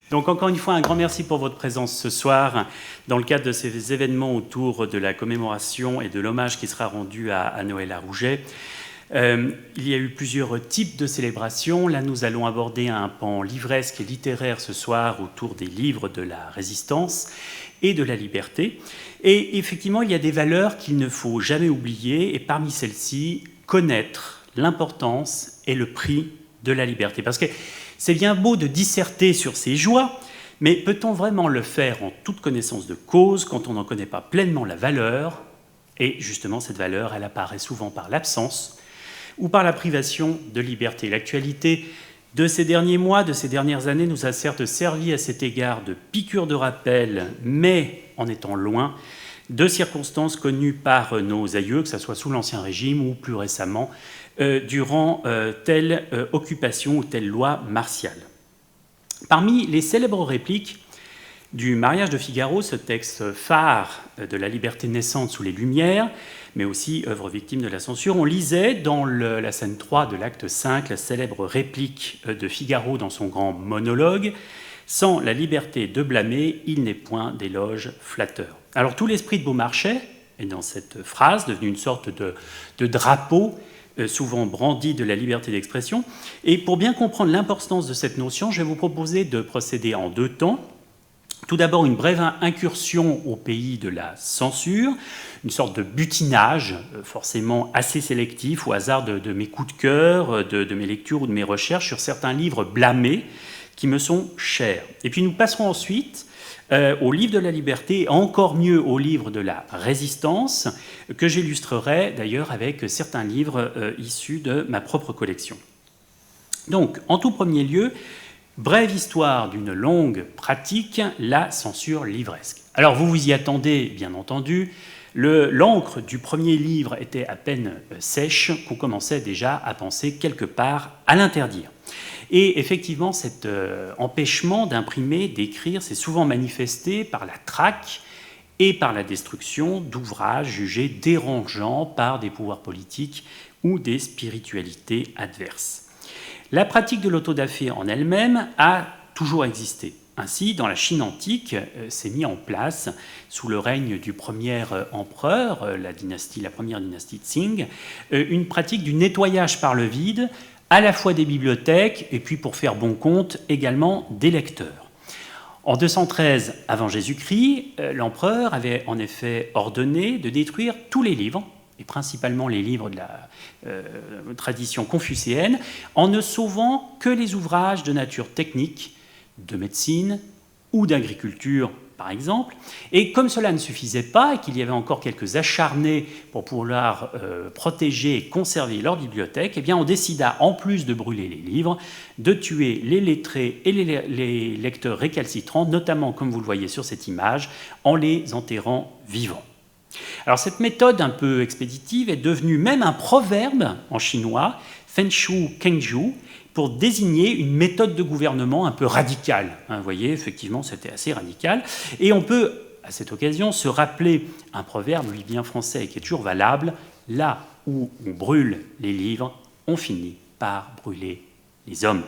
Donc encore une fois, un grand merci pour votre présence ce soir dans le cadre de ces événements autour de la commémoration et de l'hommage qui sera rendu à Noëlla Rouget. Il y a eu plusieurs types de célébrations. Là, nous allons aborder un pan livresque et littéraire ce soir autour des livres de la Résistance et de la liberté. Et effectivement, il y a des valeurs qu'il ne faut jamais oublier, et parmi celles-ci, connaître l'importance et le prix de la liberté. Parce que c'est bien beau de disserter sur ses joies, mais peut-on vraiment le faire en toute connaissance de cause quand on n'en connaît pas pleinement la valeur? Et justement, cette valeur, elle apparaît souvent par l'absence ou par la privation de liberté. L'actualité de ces derniers mois, de ces dernières années, nous a certes servi à cet égard de piqûre de rappel, mais en étant loin de circonstances connues par nos aïeux, que ce soit sous l'Ancien Régime ou plus récemment, durant telle occupation ou telle loi martiale. Parmi les célèbres répliques du Mariage de Figaro, ce texte phare de la liberté naissante sous les Lumières, mais aussi œuvre victime de la censure, on lisait dans la scène 3 de l'acte 5 la célèbre réplique de Figaro dans son grand monologue « Sans la liberté de blâmer, il n'est point d'éloge flatteur ». Alors tout l'esprit de Beaumarchais est dans cette phrase, devenue une sorte de drapeau souvent brandi de la liberté d'expression. Et pour bien comprendre l'importance de cette notion, je vais vous proposer de procéder en deux temps. Tout d'abord, une brève incursion au pays de la censure, une sorte de butinage, forcément assez sélectif, au hasard de mes coups de cœur, de mes lectures ou de mes recherches sur certains livres blâmés qui me sont chers. Et puis nous passerons ensuite au livre de la liberté, et encore mieux au livre de la résistance, que j'illustrerai d'ailleurs avec certains livres issus de ma propre collection. Donc, en tout premier lieu, brève histoire d'une longue pratique, la censure livresque. Alors, vous vous y attendez, bien entendu. L'encre du premier livre était à peine sèche qu'on commençait déjà à penser quelque part à l'interdire. Et effectivement, cet empêchement d'imprimer, d'écrire, s'est souvent manifesté par la traque et par la destruction d'ouvrages jugés dérangeants par des pouvoirs politiques ou des spiritualités adverses. La pratique de l'autodafé en elle-même a toujours existé. Ainsi, dans la Chine antique, s'est mis en place, sous le règne du premier empereur, la première dynastie Qing, une pratique du nettoyage par le vide, à la fois des bibliothèques et puis, pour faire bon compte, également des lecteurs. En 213 avant Jésus-Christ, l'empereur avait en effet ordonné de détruire tous les livres, et principalement les livres de la tradition confucéenne, en ne sauvant que les ouvrages de nature technique, de médecine ou d'agriculture, par exemple. Et comme cela ne suffisait pas et qu'il y avait encore quelques acharnés pour pouvoir protéger et conserver leur bibliothèque, eh bien on décida, en plus de brûler les livres, de tuer les lettrés et les lecteurs récalcitrants, notamment, comme vous le voyez sur cette image, en les enterrant vivants. Alors cette méthode un peu expéditive est devenue même un proverbe en chinois, Fenshu Kengju, pour désigner une méthode de gouvernement un peu radicale. Vous voyez, effectivement, c'était assez radical. Et on peut, à cette occasion, se rappeler un proverbe, lui bien français, et qui est toujours valable, « Là où on brûle les livres, on finit par brûler les hommes ».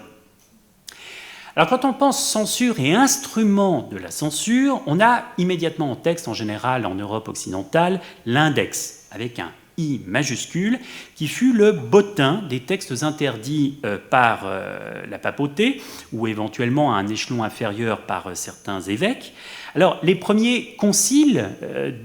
Alors quand on pense censure et instrument de la censure, on a immédiatement en texte, en général en Europe occidentale, l'index, avec un I majuscule, qui fut le bottin des textes interdits par la papauté, ou éventuellement à un échelon inférieur par certains évêques. Alors, les premiers conciles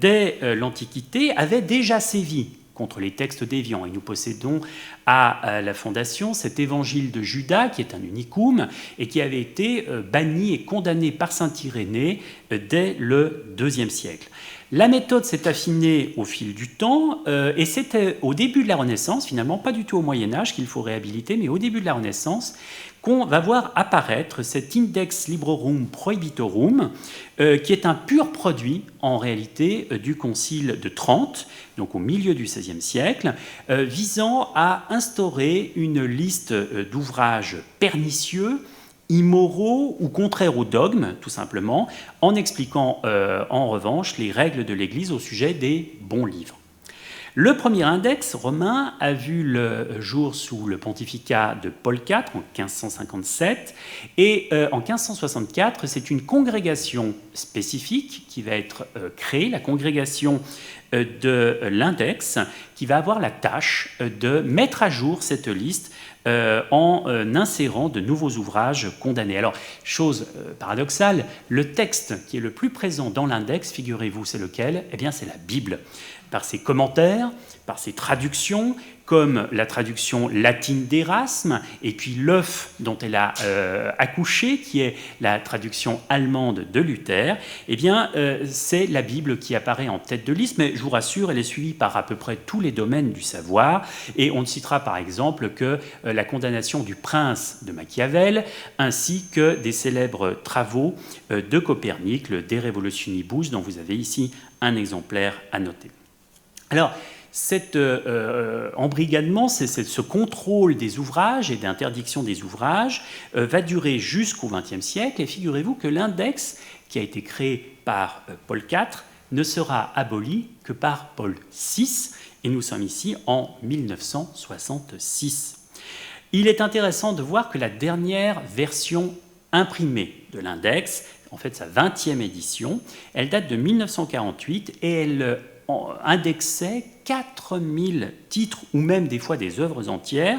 dès l'Antiquité avaient déjà sévi contre les textes déviants. Et nous possédons à la Fondation cet évangile de Judas, qui est un unicum, et qui avait été banni et condamné par saint Irénée dès le IIe siècle. La méthode s'est affinée au fil du temps, et c'était au début de la Renaissance, finalement pas du tout au Moyen-Âge qu'il faut réhabiliter, mais au début de la Renaissance, qu'on va voir apparaître cet Index Librorum Prohibitorum, qui est un pur produit, en réalité, du Concile de Trente, donc au milieu du XVIe siècle, visant à instaurer une liste d'ouvrages pernicieux, immoraux ou contraires au dogme, tout simplement, en expliquant en revanche les règles de l'Église au sujet des bons livres. Le premier index romain a vu le jour sous le pontificat de Paul IV en 1557 et en 1564, c'est une congrégation spécifique qui va être créée, la congrégation de l'index, qui va avoir la tâche de mettre à jour cette liste en insérant de nouveaux ouvrages condamnés. Alors, chose paradoxale, le texte qui est le plus présent dans l'index, figurez-vous, c'est lequel? Eh bien, c'est la Bible. Par ses commentaires, par ses traductions, comme la traduction latine d'Erasme, et puis l'œuf dont elle a accouché, qui est la traduction allemande de Luther, eh bien, c'est la Bible qui apparaît en tête de liste, mais je vous rassure, elle est suivie par à peu près tous les domaines du savoir, et on ne citera par exemple que la condamnation du prince de Machiavel, ainsi que des célèbres travaux de Copernic, le De Revolutionibus, dont vous avez ici un exemplaire à noter. Alors, cet embrigadement, ce contrôle des ouvrages et d'interdiction des ouvrages va durer jusqu'au XXe siècle. Et figurez-vous que l'index qui a été créé par Paul IV ne sera aboli que par Paul VI. Et nous sommes ici en 1966. Il est intéressant de voir que la dernière version imprimée de l'index, en fait sa 20e édition, elle date de 1948 et elle indexait 4000 titres ou même des fois des œuvres entières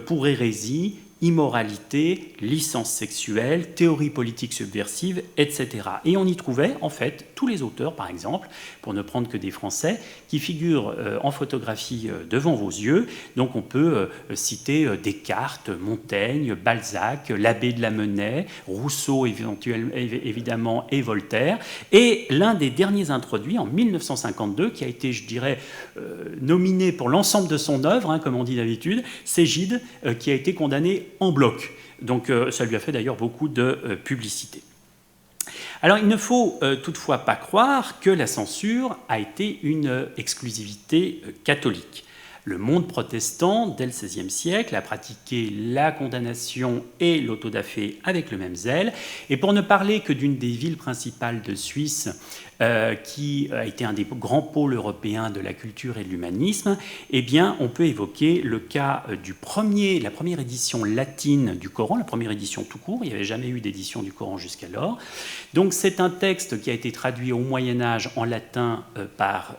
pour hérésie, immoralité, licence sexuelle, théorie politique subversive, etc. Et on y trouvait en fait tous les auteurs, par exemple, pour ne prendre que des Français, qui figurent en photographie devant vos yeux. Donc on peut citer Descartes, Montaigne, Balzac, l'abbé de Lamennais, Rousseau évidemment et Voltaire. Et l'un des derniers introduits en 1952, qui a été, je dirais, nominé pour l'ensemble de son œuvre, comme on dit d'habitude, c'est Gide, qui a été condamné en bloc. Donc ça lui a fait d'ailleurs beaucoup de publicité. Alors il ne faut toutefois pas croire que la censure a été une exclusivité catholique. Le monde protestant, dès le XVIe siècle, a pratiqué la condamnation et l'autodafé avec le même zèle. Et pour ne parler que d'une des villes principales de Suisse, qui a été un des grands pôles européens de la culture et de l'humanisme, eh bien, on peut évoquer le cas la première édition latine du Coran, la première édition tout court. Il n'y avait jamais eu d'édition du Coran jusqu'alors. Donc, c'est un texte qui a été traduit au Moyen-Âge en latin par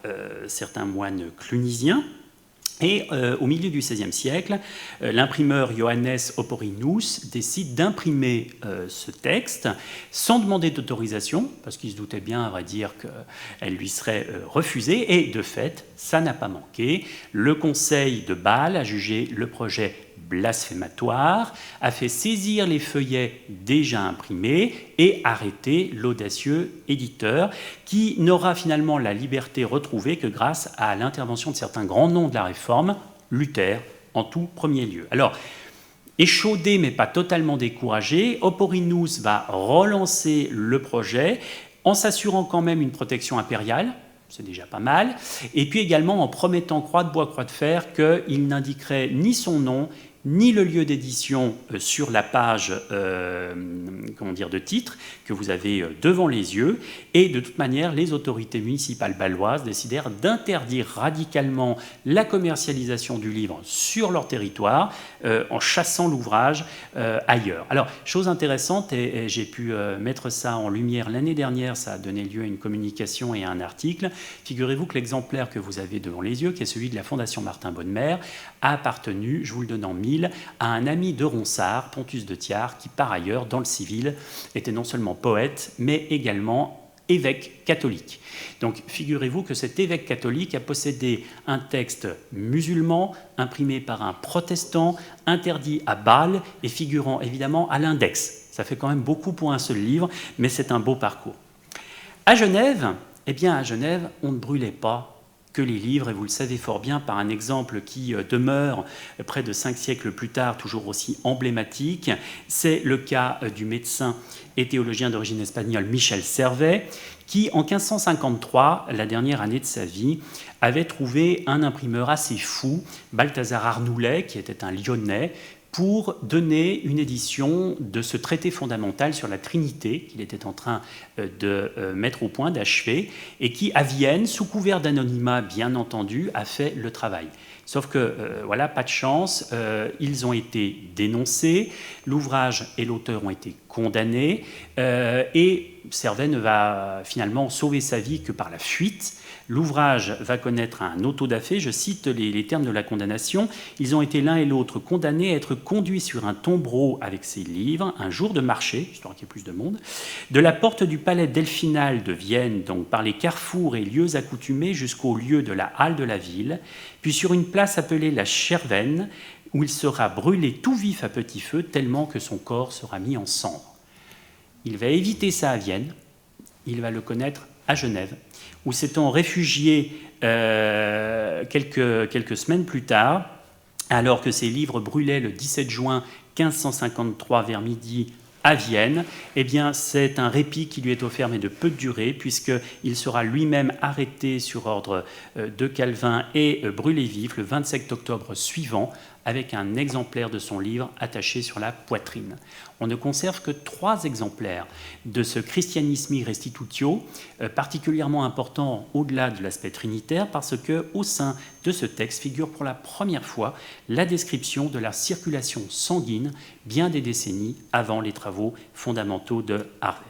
certains moines clunisiens. Et au milieu du XVIe siècle, l'imprimeur Johannes Oporinus décide d'imprimer ce texte sans demander d'autorisation, parce qu'il se doutait bien, à vrai dire, qu'elle lui serait refusée. Et de fait, ça n'a pas manqué. Le conseil de Bâle a jugé le projet blasphématoire, a fait saisir les feuillets déjà imprimés et arrêté l'audacieux éditeur qui n'aura finalement la liberté retrouvée que grâce à l'intervention de certains grands noms de la Réforme, Luther en tout premier lieu. Alors, échaudé mais pas totalement découragé, Oporinus va relancer le projet en s'assurant quand même une protection impériale, c'est déjà pas mal, et puis également en promettant croix de bois, croix de fer qu'il n'indiquerait ni son nom, ni le lieu d'édition sur la page de titre que vous avez devant les yeux. Et de toute manière, les autorités municipales bâloises décidèrent d'interdire radicalement la commercialisation du livre sur leur territoire en chassant l'ouvrage ailleurs. Alors, chose intéressante, et j'ai pu mettre ça en lumière l'année dernière, ça a donné lieu à une communication et à un article. Figurez-vous que l'exemplaire que vous avez devant les yeux, qui est celui de la Fondation Martin Bonnemer, a appartenu, je vous le donne en mille, à un ami de Ronsard, Pontus de Thiard, qui par ailleurs, dans le civil, était non seulement poète, mais également évêque catholique. Donc figurez-vous que cet évêque catholique a possédé un texte musulman, imprimé par un protestant, interdit à Bâle et figurant évidemment à l'index. Ça fait quand même beaucoup pour un seul livre, mais c'est un beau parcours. À Genève, on ne brûlait pas que les livres, et vous le savez fort bien par un exemple qui demeure près de 5 siècles plus tard, toujours aussi emblématique, c'est le cas du médecin et théologien d'origine espagnole Michel Servet, qui en 1553, la dernière année de sa vie, avait trouvé un imprimeur assez fou, Balthazar Arnoulet, qui était un Lyonnais, pour donner une édition de ce traité fondamental sur la Trinité qu'il était en train de mettre au point, d'achever, et qui, à Vienne, sous couvert d'anonymat, bien entendu, a fait le travail. Sauf que, voilà, pas de chance, ils ont été dénoncés, l'ouvrage et l'auteur ont été condamnés, et Servet ne va finalement sauver sa vie que par la fuite. L'ouvrage va connaître un auto-da-fé, je cite les termes de la condamnation. Ils ont été l'un et l'autre condamnés à être conduits sur un tombereau avec ces livres, un jour de marché, histoire qu'il y ait plus de monde, de la porte du palais delphinal de Vienne, donc par les carrefours et lieux accoutumés jusqu'au lieu de la halle de la ville, puis sur une place appelée la Chervenne, où il sera brûlé tout vif à petit feu, tellement que son corps sera mis en cendres. Il va éviter ça à Vienne, il va le connaître à Genève, où s'étant réfugié quelques semaines plus tard, alors que ses livres brûlaient le 17 juin 1553 vers midi à Vienne, eh bien, c'est un répit qui lui est offert, mais de peu de durée, puisqu'il sera lui-même arrêté sur ordre de Calvin et brûlé vif le 27 octobre suivant, avec un exemplaire de son livre attaché sur la poitrine. On ne conserve que 3 exemplaires de ce Christianismi Restitutio, particulièrement important au-delà de l'aspect trinitaire, parce qu'au sein de ce texte figure pour la première fois la description de la circulation sanguine bien des décennies avant les travaux fondamentaux de Harvey.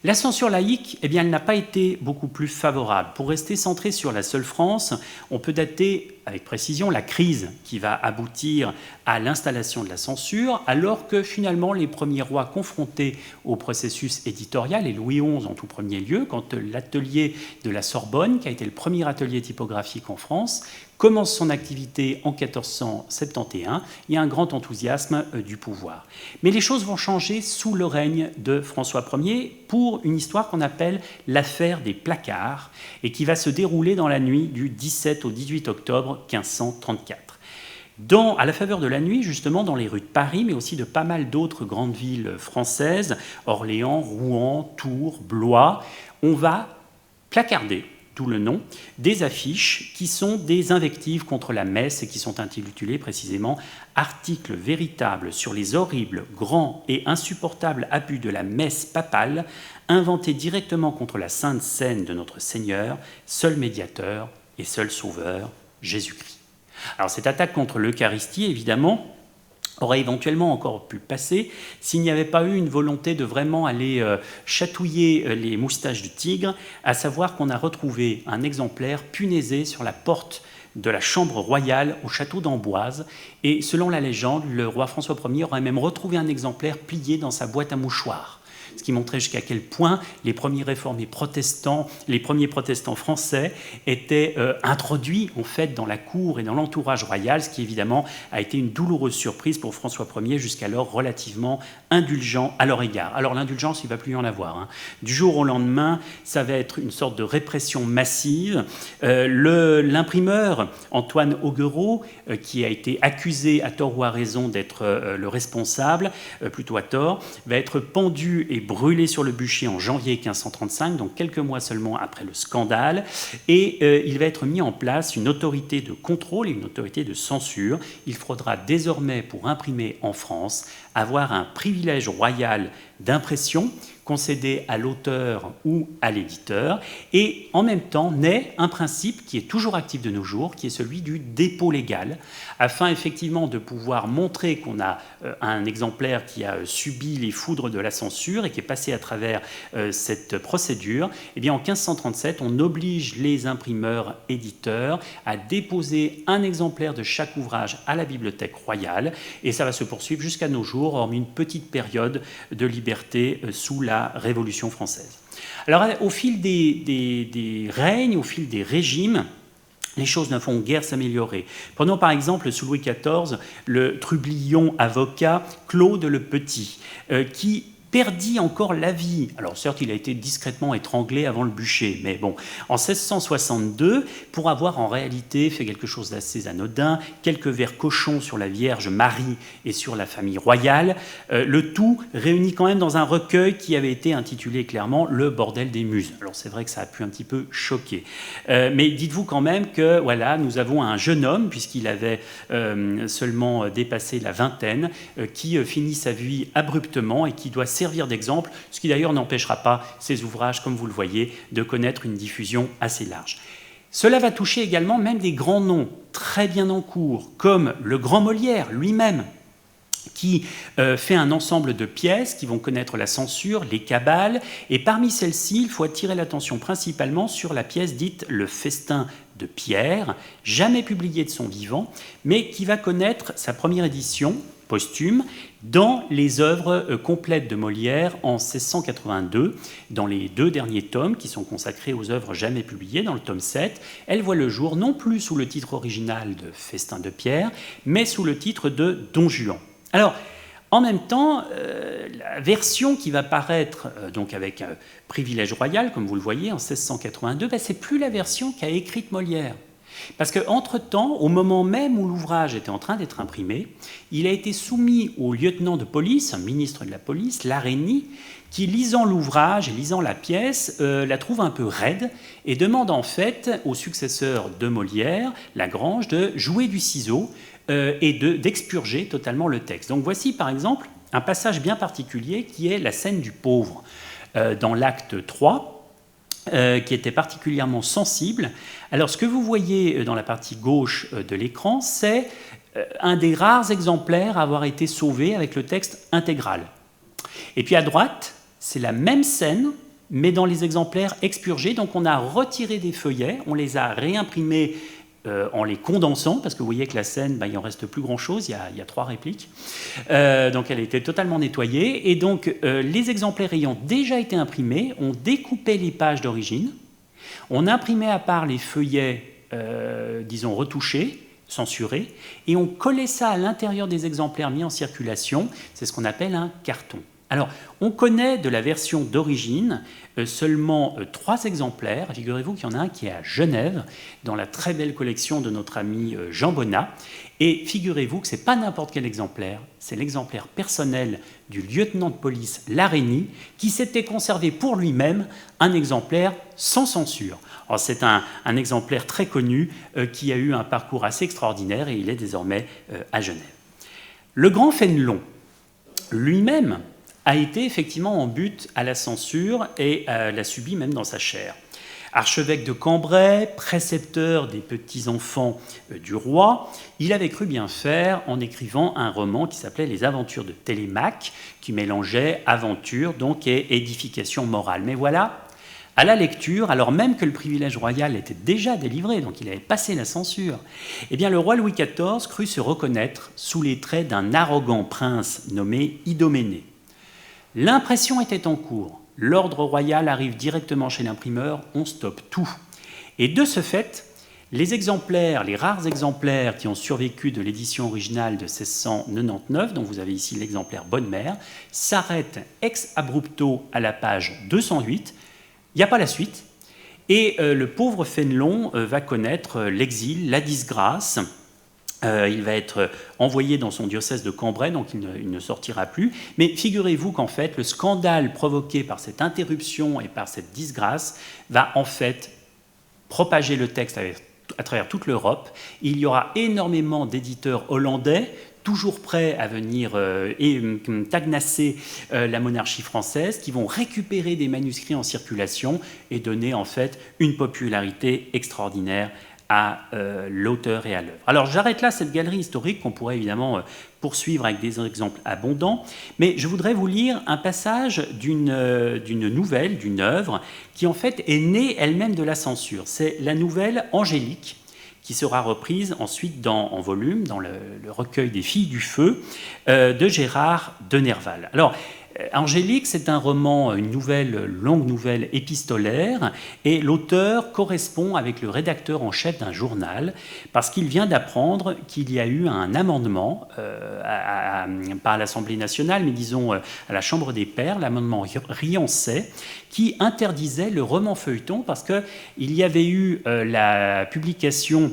La censure laïque, eh bien, elle n'a pas été beaucoup plus favorable. Pour rester centré sur la seule France, on peut dater avec précision la crise qui va aboutir à l'installation de la censure, alors que finalement les premiers rois confrontés au processus éditorial, et Louis XI en tout premier lieu, quand l'atelier de la Sorbonne, qui a été le premier atelier typographique en France, commence son activité en 1471, il y a un grand enthousiasme du pouvoir. Mais les choses vont changer sous le règne de François Ier pour une histoire qu'on appelle l'affaire des placards et qui va se dérouler dans la nuit du 17 au 18 octobre 1534. À la faveur de la nuit, justement, dans les rues de Paris, mais aussi de pas mal d'autres grandes villes françaises, Orléans, Rouen, Tours, Blois, on va placarder, d'où le nom, des affiches qui sont des invectives contre la messe et qui sont intitulées précisément « Articles véritables sur les horribles, grands et insupportables abus de la messe papale, inventés directement contre la sainte scène de notre Seigneur, seul médiateur et seul sauveur, Jésus-Christ ». Alors cette attaque contre l'Eucharistie, évidemment, aurait éventuellement encore pu passer s'il n'y avait pas eu une volonté de vraiment aller chatouiller les moustaches du tigre, à savoir qu'on a retrouvé un exemplaire punaisé sur la porte de la chambre royale au château d'Amboise, et selon la légende, le roi François Ier aurait même retrouvé un exemplaire plié dans sa boîte à mouchoirs. Ce qui montrait jusqu'à quel point les premiers réformés protestants, les premiers protestants français étaient introduits en fait dans la cour et dans l'entourage royal, ce qui évidemment a été une douloureuse surprise pour François Ier, jusqu'alors relativement indulgent à leur égard. Alors l'indulgence, il ne va plus y en avoir, hein. Du jour au lendemain, ça va être une sorte de répression massive. L'imprimeur Antoine Auguereau, qui a été accusé à tort ou à raison d'être le responsable, plutôt à tort, va être pendu et brûlé sur le bûcher en janvier 1535, donc quelques mois seulement après le scandale, et il va être mis en place une autorité de contrôle et une autorité de censure. Il faudra désormais, pour imprimer en France, avoir un privilège royal d'impression concédé à l'auteur ou à l'éditeur, et en même temps naît un principe qui est toujours actif de nos jours, qui est celui du dépôt légal, afin effectivement de pouvoir montrer qu'on a un exemplaire qui a subi les foudres de la censure et qui est passé à travers cette procédure. Eh bien, en 1537, on oblige les imprimeurs éditeurs à déposer un exemplaire de chaque ouvrage à la Bibliothèque royale, et ça va se poursuivre jusqu'à nos jours, hormis une petite période de liberté sous la Révolution française. Alors, au fil des règnes, au fil des régimes, les choses ne font guère s'améliorer. Prenons par exemple, sous Louis XIV, le trublion avocat Claude le Petit, qui perdit encore la vie. Alors certes, il a été discrètement étranglé avant le bûcher, mais bon, en 1662, pour avoir en réalité fait quelque chose d'assez anodin, quelques vers cochons sur la Vierge Marie et sur la famille royale, le tout réuni quand même dans un recueil qui avait été intitulé clairement « Le bordel des muses ». Alors c'est vrai que ça a pu un petit peu choquer. Mais dites-vous quand même que voilà, nous avons un jeune homme, puisqu'il avait seulement dépassé la vingtaine, qui finit sa vie abruptement et qui doit servir d'exemple, ce qui d'ailleurs n'empêchera pas ces ouvrages, comme vous le voyez, de connaître une diffusion assez large. Cela va toucher également même des grands noms très bien en cours, comme le grand Molière lui-même, qui fait un ensemble de pièces qui vont connaître la censure, les cabales, et parmi celles-ci, il faut attirer l'attention principalement sur la pièce dite « Le festin de Pierre », jamais publiée de son vivant, mais qui va connaître sa première édition posthume dans les œuvres complètes de Molière en 1682, dans les 2 derniers tomes qui sont consacrés aux œuvres jamais publiées, dans le tome 7, elle voit le jour non plus sous le titre original de Festin de Pierre, mais sous le titre de Don Juan. Alors, en même temps, la version qui va paraître donc avec Privilège royal, comme vous le voyez, en 1682, c'est plus la version qu'a écrite Molière. Parce qu'entre-temps, au moment même où l'ouvrage était en train d'être imprimé, il a été soumis au lieutenant de police, un ministre de la police, Larénie, qui, lisant l'ouvrage et lisant la pièce, la trouve un peu raide et demande en fait au successeur de Molière, Lagrange, de jouer du ciseau et d'expurger totalement le texte. Donc voici par exemple un passage bien particulier qui est la scène du pauvre dans l'acte 3, qui était particulièrement sensible. Alors ce que vous voyez dans la partie gauche de l'écran, c'est un des rares exemplaires à avoir été sauvé avec le texte intégral. Et puis à droite, c'est la même scène, mais dans les exemplaires expurgés. Donc on a retiré des feuillets, on les a réimprimés en les condensant, parce que vous voyez que la scène, il n'en reste plus grand-chose, il y a 3 répliques. Donc elle a été totalement nettoyée. Et donc les exemplaires ayant déjà été imprimés, on découpait les pages d'origine, on imprimait à part les feuillets, disons, retouchés, censurés, et on collait ça à l'intérieur des exemplaires mis en circulation. C'est ce qu'on appelle un carton. Alors, on connaît de la version d'origine seulement 3 exemplaires. Figurez-vous qu'il y en a un qui est à Genève, dans la très belle collection de notre ami Jean Bonnat. Et figurez-vous que ce n'est pas n'importe quel exemplaire, c'est l'exemplaire personnel du lieutenant de police Larénie, qui s'était conservé pour lui-même un exemplaire sans censure. Alors, c'est un exemplaire très connu qui a eu un parcours assez extraordinaire et il est désormais à Genève. Le grand Fénelon, lui-même, a été effectivement en butte à la censure et l'a subi même dans sa chair. Archevêque de Cambrai, précepteur des petits-enfants du roi, il avait cru bien faire en écrivant un roman qui s'appelait « Les aventures de Télémaque », qui mélangeait aventure donc, et édification morale. Mais voilà, à la lecture, alors même que le privilège royal était déjà délivré, donc il avait passé la censure, eh bien le roi Louis XIV crut se reconnaître sous les traits d'un arrogant prince nommé Idoménée. L'impression était en cours. L'ordre royal arrive directement chez l'imprimeur, on stoppe tout. Et de ce fait, les rares exemplaires qui ont survécu de l'édition originale de 1699, dont vous avez ici l'exemplaire Bonne-Mère, s'arrêtent ex abrupto à la page 208. Il n'y a pas la suite. Et le pauvre Fénelon va connaître l'exil, la disgrâce. Il va être envoyé dans son diocèse de Cambrai, donc il ne sortira plus. Mais figurez-vous qu'en fait, le scandale provoqué par cette interruption et par cette disgrâce va en fait propager le texte à travers toute l'Europe. Il y aura énormément d'éditeurs hollandais, toujours prêts à venir tagnasser la monarchie française, qui vont récupérer des manuscrits en circulation et donner en fait une popularité extraordinaire à l'auteur et à l'œuvre. Alors j'arrête là cette galerie historique qu'on pourrait évidemment poursuivre avec des exemples abondants, mais je voudrais vous lire un passage d'une nouvelle, d'une œuvre, qui en fait est née elle-même de la censure. C'est la nouvelle Angélique, qui sera reprise ensuite en volume dans le recueil des Filles du Feu de Gérard de Nerval. Alors, Angélique, c'est un roman, une longue nouvelle épistolaire, et l'auteur correspond avec le rédacteur en chef d'un journal, parce qu'il vient d'apprendre qu'il y a eu un amendement, pas à l'Assemblée nationale, mais disons à la Chambre des Pairs, l'amendement Riancet, qui interdisait le roman feuilleton, parce qu'il y avait eu la publication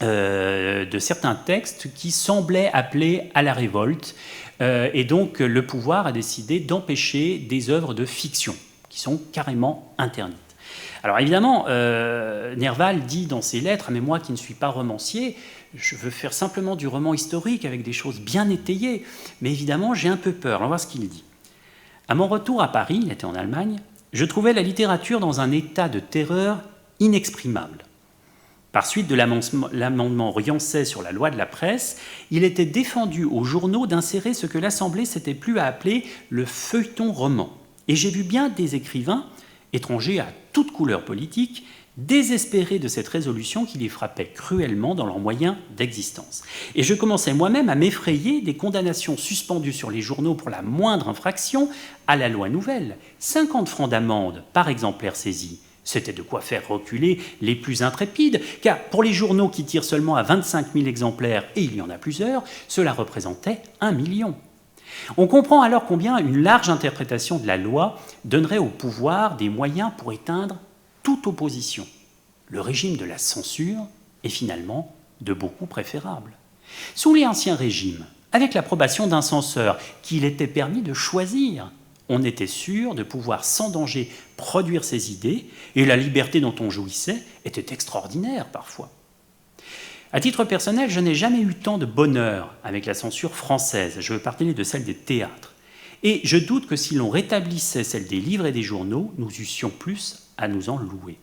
de certains textes qui semblaient appeler à la révolte. Et donc, le pouvoir a décidé d'empêcher des œuvres de fiction qui sont carrément interdites. Alors évidemment, Nerval dit dans ses lettres « Mais moi qui ne suis pas romancier, je veux faire simplement du roman historique avec des choses bien étayées. Mais évidemment, j'ai un peu peur. » On va voir ce qu'il dit. « À mon retour à Paris, il était en Allemagne, je trouvais la littérature dans un état de terreur inexprimable. Par suite de l'amendement Riancet sur la loi de la presse, il était défendu aux journaux d'insérer ce que l'Assemblée s'était plu à appeler le feuilleton roman. Et j'ai vu bien des écrivains, étrangers à toute couleur politique, désespérés de cette résolution qui les frappait cruellement dans leurs moyens d'existence. Et je commençais moi-même à m'effrayer des condamnations suspendues sur les journaux pour la moindre infraction à la loi nouvelle. 50 francs d'amende par exemplaire saisi. C'était de quoi faire reculer les plus intrépides, car pour les journaux qui tirent seulement à 25 000 exemplaires, et il y en a plusieurs, cela représentait 1 million. On comprend alors combien une large interprétation de la loi donnerait au pouvoir des moyens pour éteindre toute opposition. Le régime de la censure est finalement de beaucoup préférable. Sous l'Ancien Régime, avec l'approbation d'un censeur qu'il était permis de choisir, on était sûr de pouvoir sans danger produire ses idées, et la liberté dont on jouissait était extraordinaire parfois. À titre personnel, je n'ai jamais eu tant de bonheur avec la censure française, je veux parler de celle des théâtres, et je doute que si l'on rétablissait celle des livres et des journaux, nous eussions plus à nous en louer.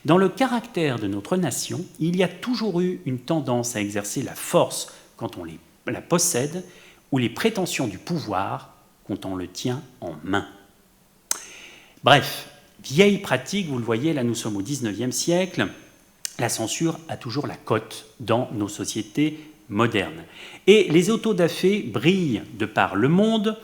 Dans le caractère de notre nation, il y a toujours eu une tendance à exercer la force quand on la possède, ou les prétentions du pouvoir quand on le tient en main. Bref, vieille pratique, vous le voyez, là nous sommes au XIXe siècle, la censure a toujours la cote dans nos sociétés modernes. Et les autodafés brillent de par le monde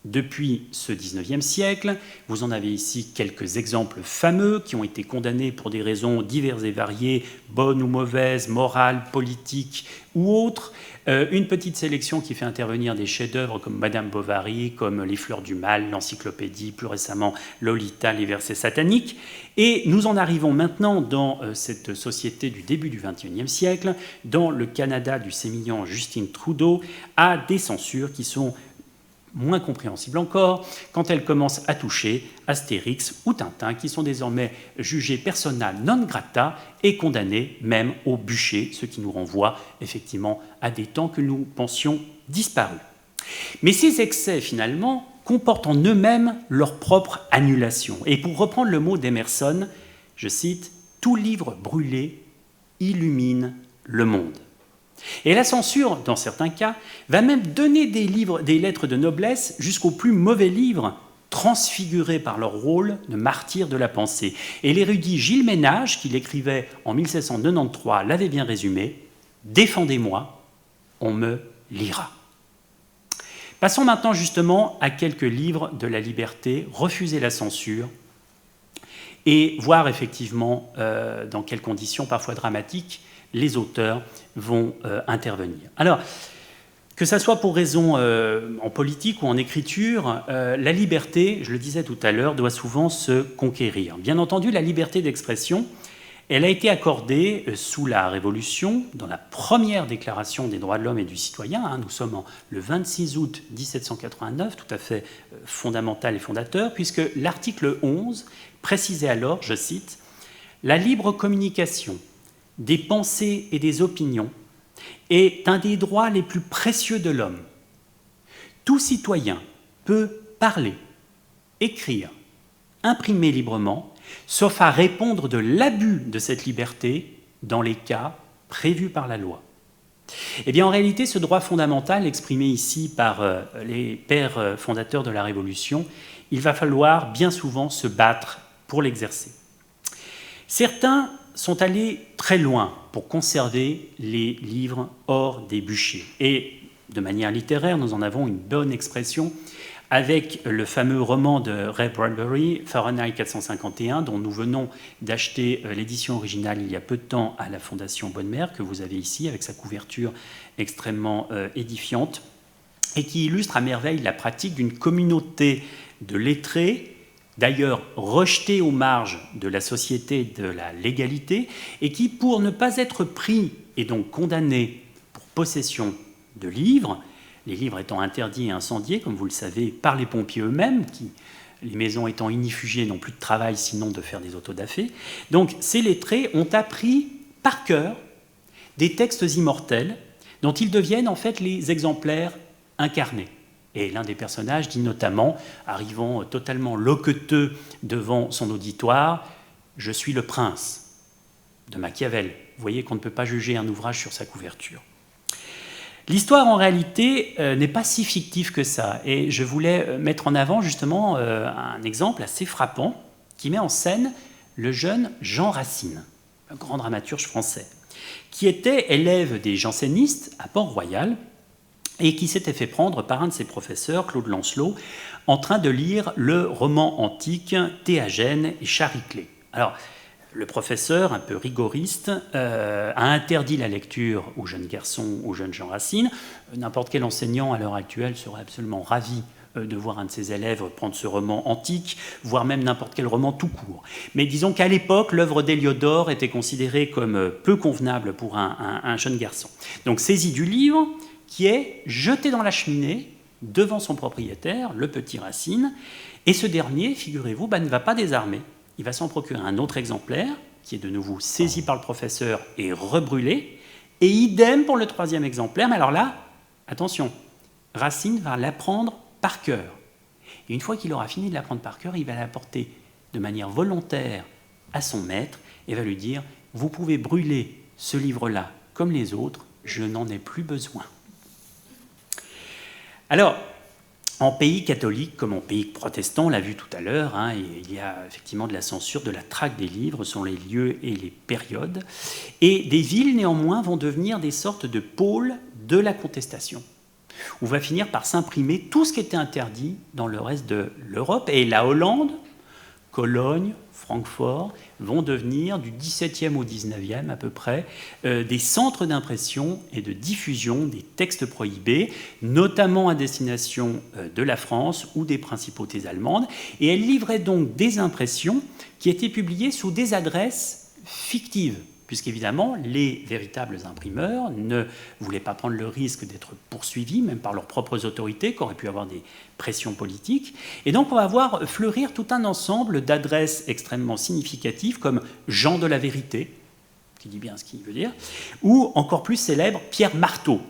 depuis ce XIXe siècle. Vous en avez ici quelques exemples fameux qui ont été condamnés pour des raisons diverses et variées, bonnes ou mauvaises, morales, politiques ou autres. Une petite sélection qui fait intervenir des chefs-d'œuvre comme Madame Bovary, comme Les Fleurs du Mal, l'Encyclopédie, plus récemment Lolita, les versets sataniques. Et nous en arrivons maintenant dans cette société du début du XXIe siècle, dans le Canada du sémillant Justin Trudeau, à des censures qui sont moins compréhensibles encore quand elles commencent à toucher Astérix ou Tintin, qui sont désormais jugés persona non grata et condamnés même au bûcher, ce qui nous renvoie effectivement à des temps que nous pensions disparus. Mais ces excès, finalement, comportent en eux-mêmes leur propre annulation. Et pour reprendre le mot d'Emerson, je cite, « Tout livre brûlé illumine le monde ». Et la censure, dans certains cas, va même donner des lettres de noblesse jusqu'aux plus mauvais livres, transfigurés par leur rôle de martyrs de la pensée. Et l'érudit Gilles Ménage, qui l'écrivait en 1793, l'avait bien résumé, « Défendez-moi, on me lira ». Passons maintenant justement à quelques livres de la liberté, refuser la censure, et voir effectivement dans quelles conditions, parfois dramatiques, les auteurs vont intervenir. Alors, que ça soit pour raison en politique ou en écriture, la liberté, je le disais tout à l'heure, doit souvent se conquérir. Bien entendu, la liberté d'expression, elle a été accordée sous la Révolution, dans la première déclaration des droits de l'homme et du citoyen. Nous sommes le 26 août 1789, tout à fait fondamental et fondateur, puisque l'article 11 précisait alors, je cite, « La libre communication des pensées et des opinions est un des droits les plus précieux de l'homme. Tout citoyen peut parler, écrire, imprimer librement, sauf à répondre de l'abus de cette liberté dans les cas prévus par la loi. » Eh bien, en réalité, ce droit fondamental exprimé ici par les pères fondateurs de la Révolution, il va falloir bien souvent se battre pour l'exercer. Certains sont allés très loin pour conserver les livres hors des bûchers. Et de manière littéraire, nous en avons une bonne expression avec le fameux roman de Ray Bradbury, Fahrenheit 451, dont nous venons d'acheter l'édition originale il y a peu de temps à la Fondation Bonne Mère, que vous avez ici, avec sa couverture extrêmement édifiante, et qui illustre à merveille la pratique d'une communauté de lettrés, d'ailleurs rejetés aux marges de la société de la légalité, et qui, pour ne pas être pris et donc condamnés pour possession de livres, les livres étant interdits et incendiés, comme vous le savez, par les pompiers eux-mêmes, qui, les maisons étant inifugées, n'ont plus de travail sinon de faire des autodafés. Donc ces lettrés ont appris par cœur des textes immortels dont ils deviennent en fait les exemplaires incarnés. Et l'un des personnages dit notamment, arrivant totalement loqueteux devant son auditoire, « Je suis le prince » de Machiavel. Vous voyez qu'on ne peut pas juger un ouvrage sur sa couverture. L'histoire, en réalité, n'est pas si fictive que ça. Et je voulais mettre en avant, justement, un exemple assez frappant qui met en scène le jeune Jean Racine, un grand dramaturge français, qui était élève des jansénistes à Port-Royal et qui s'était fait prendre par un de ses professeurs, Claude Lancelot, en train de lire le roman antique Théagène et Chariclée. Alors, le professeur, un peu rigoriste, a interdit la lecture aux jeunes garçons, aux jeunes Jean Racine. N'importe quel enseignant à l'heure actuelle serait absolument ravi de voir un de ses élèves prendre ce roman antique, voire même n'importe quel roman tout court. Mais disons qu'à l'époque, l'œuvre d'Héliodore était considérée comme peu convenable pour un jeune garçon. Donc saisie du livre, qui est jeté dans la cheminée devant son propriétaire, le petit Racine, et ce dernier, figurez-vous, ne va pas désarmer. Il va s'en procurer un autre exemplaire, qui est de nouveau saisi par le professeur et rebrûlé, et idem pour le troisième exemplaire, mais alors là, attention, Racine va l'apprendre par cœur. Et une fois qu'il aura fini de l'apprendre par cœur, il va l'apporter de manière volontaire à son maître, et va lui dire « Vous pouvez brûler ce livre-là comme les autres, je n'en ai plus besoin ». Alors, en pays catholique comme en pays protestant, on l'a vu tout à l'heure, il y a effectivement de la censure, de la traque des livres selon les lieux et les périodes. Et des villes, néanmoins, vont devenir des sortes de pôles de la contestation, où va finir par s'imprimer tout ce qui était interdit dans le reste de l'Europe. Et la Hollande, Cologne, Francfort, vont devenir du XVIIe au XIXe à peu près des centres d'impression et de diffusion des textes prohibés, notamment à destination de la France ou des principautés allemandes. Et elles livraient donc des impressions qui étaient publiées sous des adresses fictives, puisqu'évidemment, les véritables imprimeurs ne voulaient pas prendre le risque d'être poursuivis, même par leurs propres autorités, qui auraient pu avoir des pressions politiques. Et donc, on va voir fleurir tout un ensemble d'adresses extrêmement significatives, comme Jean de la Vérité, qui dit bien ce qu'il veut dire, ou encore plus célèbre, Pierre Marteau,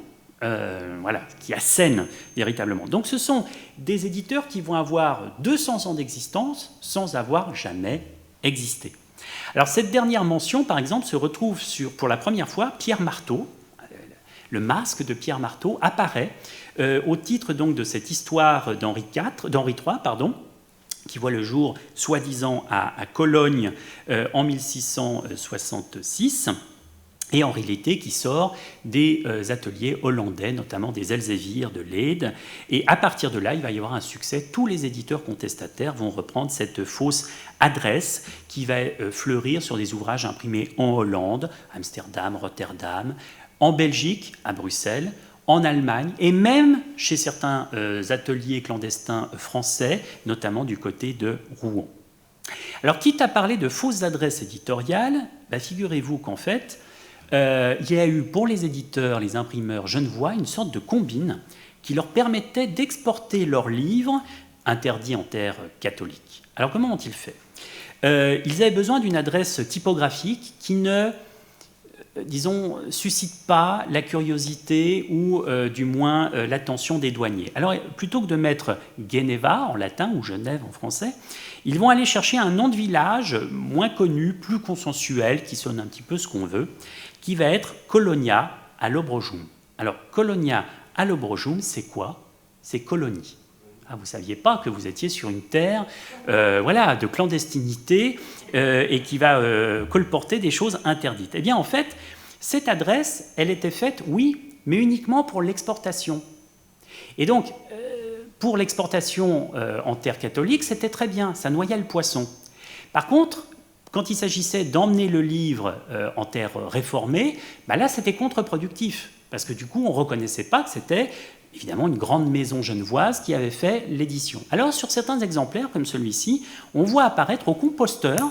qui assène véritablement. Donc, ce sont des éditeurs qui vont avoir 200 ans d'existence sans avoir jamais existé. Alors cette dernière mention, par exemple, se retrouve pour la première fois, Pierre Marteau, le masque de Pierre Marteau apparaît au titre donc de cette histoire d'Henri III, qui voit le jour soi-disant à Cologne en 1666, et en réalité qui sort des ateliers hollandais, notamment des Elsevier de Leyde. Et à partir de là, il va y avoir un succès. Tous les éditeurs contestataires vont reprendre cette fausse adresse qui va fleurir sur des ouvrages imprimés en Hollande, Amsterdam, Rotterdam, en Belgique, à Bruxelles, en Allemagne, et même chez certains ateliers clandestins français, notamment du côté de Rouen. Alors, quitte à parler de fausses adresses éditoriales, figurez-vous qu'en fait, il y a eu pour les éditeurs, les imprimeurs genevois, une sorte de combine qui leur permettait d'exporter leurs livres interdits en terre catholique. Alors comment ont-ils fait ? Ils avaient besoin d'une adresse typographique qui ne, suscite pas la curiosité ou du moins l'attention des douaniers. Alors plutôt que de mettre Geneva en latin ou Genève en français, ils vont aller chercher un nom de village moins connu, plus consensuel, qui sonne un petit peu ce qu'on veut, qui va être Colonia à l'Obrojum. Alors, Colonia à l'Obrojum, c'est quoi ? C'est colonie. Vous ne saviez pas que vous étiez sur une terre de clandestinité et qui va colporter des choses interdites. Eh bien, en fait, cette adresse, elle était faite, oui, mais uniquement pour l'exportation. Et donc, Pour l'exportation en terre catholique, c'était très bien, ça noyait le poisson. Par contre, quand il s'agissait d'emmener le livre en terre réformée, là c'était contre-productif, parce que du coup on ne reconnaissait pas que c'était évidemment une grande maison genevoise qui avait fait l'édition. Alors sur certains exemplaires comme celui-ci, on voit apparaître au composteur,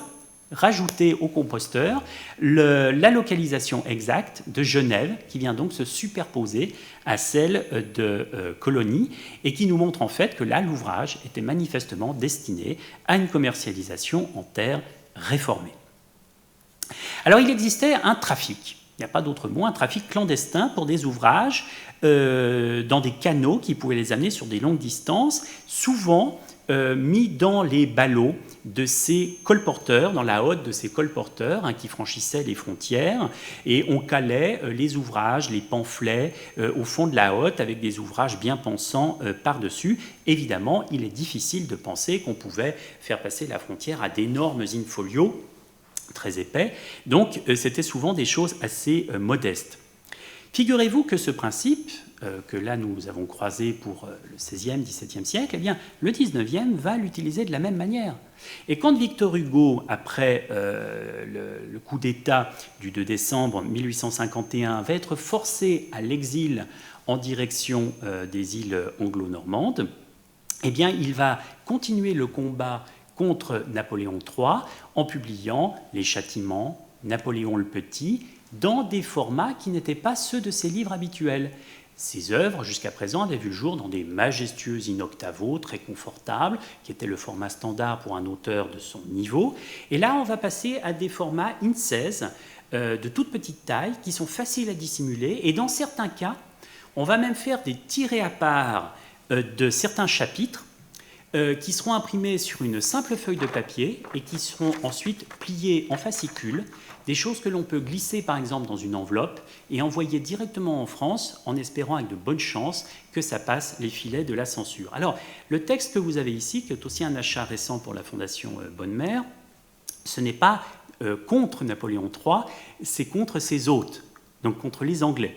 rajouter au composteur la localisation exacte de Genève, qui vient donc se superposer à celle de Colonie, et qui nous montre en fait que là, l'ouvrage était manifestement destiné à une commercialisation en terre réformée. Alors il existait un trafic, il n'y a pas d'autre mot, un trafic clandestin pour des ouvrages dans des canaux qui pouvaient les amener sur des longues distances, souvent mis dans les ballots de ces colporteurs, dans la hotte de ces colporteurs qui franchissaient les frontières, et on calait les ouvrages, les pamphlets au fond de la hotte avec des ouvrages bien pensants par-dessus. Évidemment, il est difficile de penser qu'on pouvait faire passer la frontière à d'énormes in-folios très épais, donc c'était souvent des choses assez modestes. Figurez-vous que ce principe, que là nous avons croisé pour le XVIe, XVIIe siècle, eh bien, le XIXe va l'utiliser de la même manière. Et quand Victor Hugo, après le coup d'État du 2 décembre 1851, va être forcé à l'exil en direction des îles anglo-normandes, eh bien, il va continuer le combat contre Napoléon III en publiant Les Châtiments, Napoléon le Petit, dans des formats qui n'étaient pas ceux de ses livres habituels. Ses œuvres, jusqu'à présent, avaient vu le jour dans des majestueux in-octavo, très confortables, qui étaient le format standard pour un auteur de son niveau. Et là, on va passer à des formats in-16, de toute petite taille, qui sont faciles à dissimuler. Et dans certains cas, on va même faire des tirés à part de certains chapitres, qui seront imprimés sur une simple feuille de papier et qui seront ensuite pliés en fascicules, des choses que l'on peut glisser par exemple dans une enveloppe et envoyer directement en France en espérant avec de bonnes chances que ça passe les filets de la censure. Alors, le texte que vous avez ici, qui est aussi un achat récent pour la Fondation Bonne Mère, ce n'est pas contre Napoléon III, c'est contre ses hôtes, donc contre les Anglais.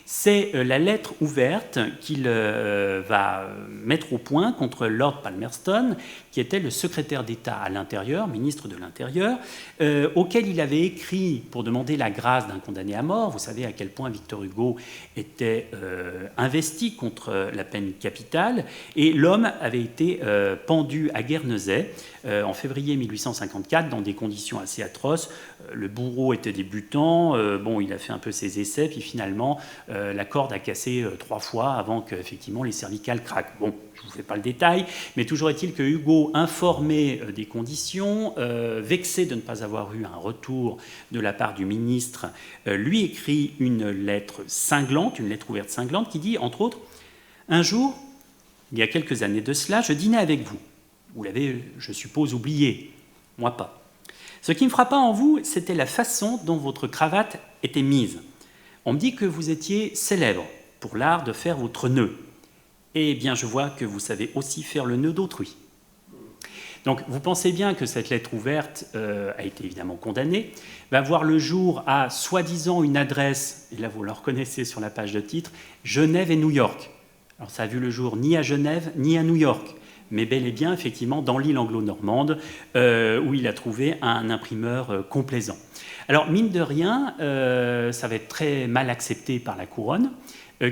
C'est la lettre ouverte qu'il va mettre au point contre Lord Palmerston, qui était le secrétaire d'État à l'Intérieur, ministre de l'Intérieur, auquel il avait écrit pour demander la grâce d'un condamné à mort. Vous savez à quel point Victor Hugo était investi contre la peine capitale, et l'homme avait été pendu à Guernesey en février 1854 dans des conditions assez atroces. Le bourreau était débutant, il a fait un peu ses essais, puis finalement la corde a cassé 3 fois avant qu'effectivement les cervicales craquent. Bon, je ne vous fais pas le détail, mais toujours est-il que Hugo, informé des conditions, vexé de ne pas avoir eu un retour de la part du ministre, lui écrit une lettre cinglante, une lettre ouverte cinglante, qui dit, entre autres, « Un jour, il y a quelques années de cela, je dînais avec vous. Vous l'avez, je suppose, oublié. Moi pas. Ce qui me frappa en vous, c'était la façon dont votre cravate était mise. On me dit que vous étiez célèbre pour l'art de faire votre nœud. Eh bien, je vois que vous savez aussi faire le nœud d'autrui. » Donc, vous pensez bien que cette lettre ouverte a été évidemment condamnée, va voir le jour à soi-disant une adresse, et là vous la reconnaissez sur la page de titre, Genève et New York. Alors, ça a vu le jour ni à Genève ni à New York, mais bel et bien, effectivement, dans l'île anglo-normande, où il a trouvé un imprimeur complaisant. Alors, mine de rien, ça va être très mal accepté par la couronne,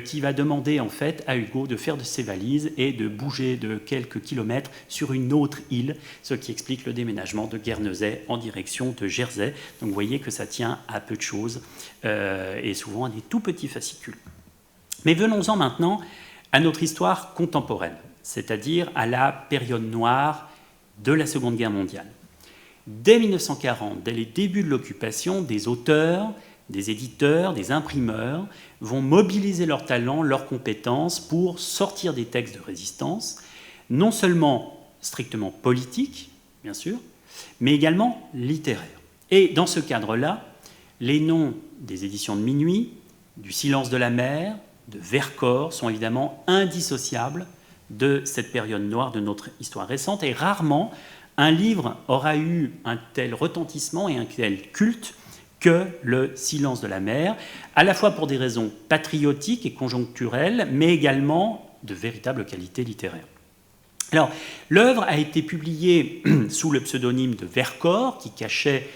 qui va demander en fait à Hugo de faire de ses valises et de bouger de quelques kilomètres sur une autre île, ce qui explique le déménagement de Guernesey en direction de Jersey. Donc vous voyez que ça tient à peu de choses et souvent à des tout petits fascicules. Mais venons-en maintenant à notre histoire contemporaine, c'est-à-dire à la période noire de la Seconde Guerre mondiale. Dès 1940, dès les débuts de l'occupation, des auteurs, des éditeurs, des imprimeurs vont mobiliser leurs talents, leurs compétences pour sortir des textes de résistance, non seulement strictement politiques, bien sûr, mais également littéraires. Et dans ce cadre-là, les noms des éditions de Minuit, du Silence de la mer, de Vercors sont évidemment indissociables de cette période noire de notre histoire récente, et rarement un livre aura eu un tel retentissement et un tel culte que le Silence de la mer, à la fois pour des raisons patriotiques et conjoncturelles, mais également de véritable qualité littéraire. Alors, l'œuvre a été publiée sous le pseudonyme de Vercors, qui cachait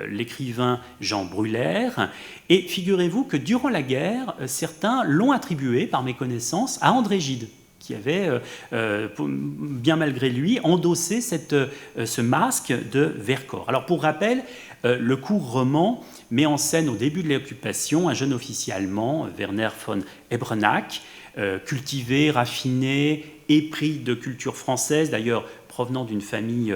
l'écrivain Jean Brulaire. Et figurez-vous que durant la guerre, certains l'ont attribué, par méconnaissance, à André Gide, qui avait, bien malgré lui, endossé ce masque de Vercors. Alors, pour rappel, le court roman met en scène au début de l'occupation un jeune officier allemand, Werner von Ebrennach, cultivé, raffiné, épris de culture française, d'ailleurs provenant d'une famille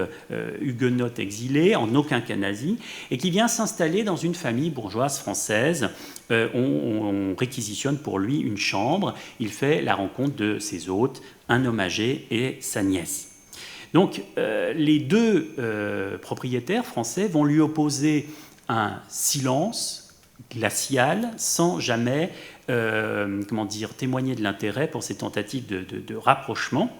huguenote exilée, en aucun cas nazi, et qui vient s'installer dans une famille bourgeoise française. On réquisitionne pour lui une chambre. Il fait la rencontre de ses hôtes, un homme âgé et sa nièce. Donc les deux propriétaires français vont lui opposer un silence glacial sans jamais témoigner de l'intérêt pour ces tentatives de rapprochement.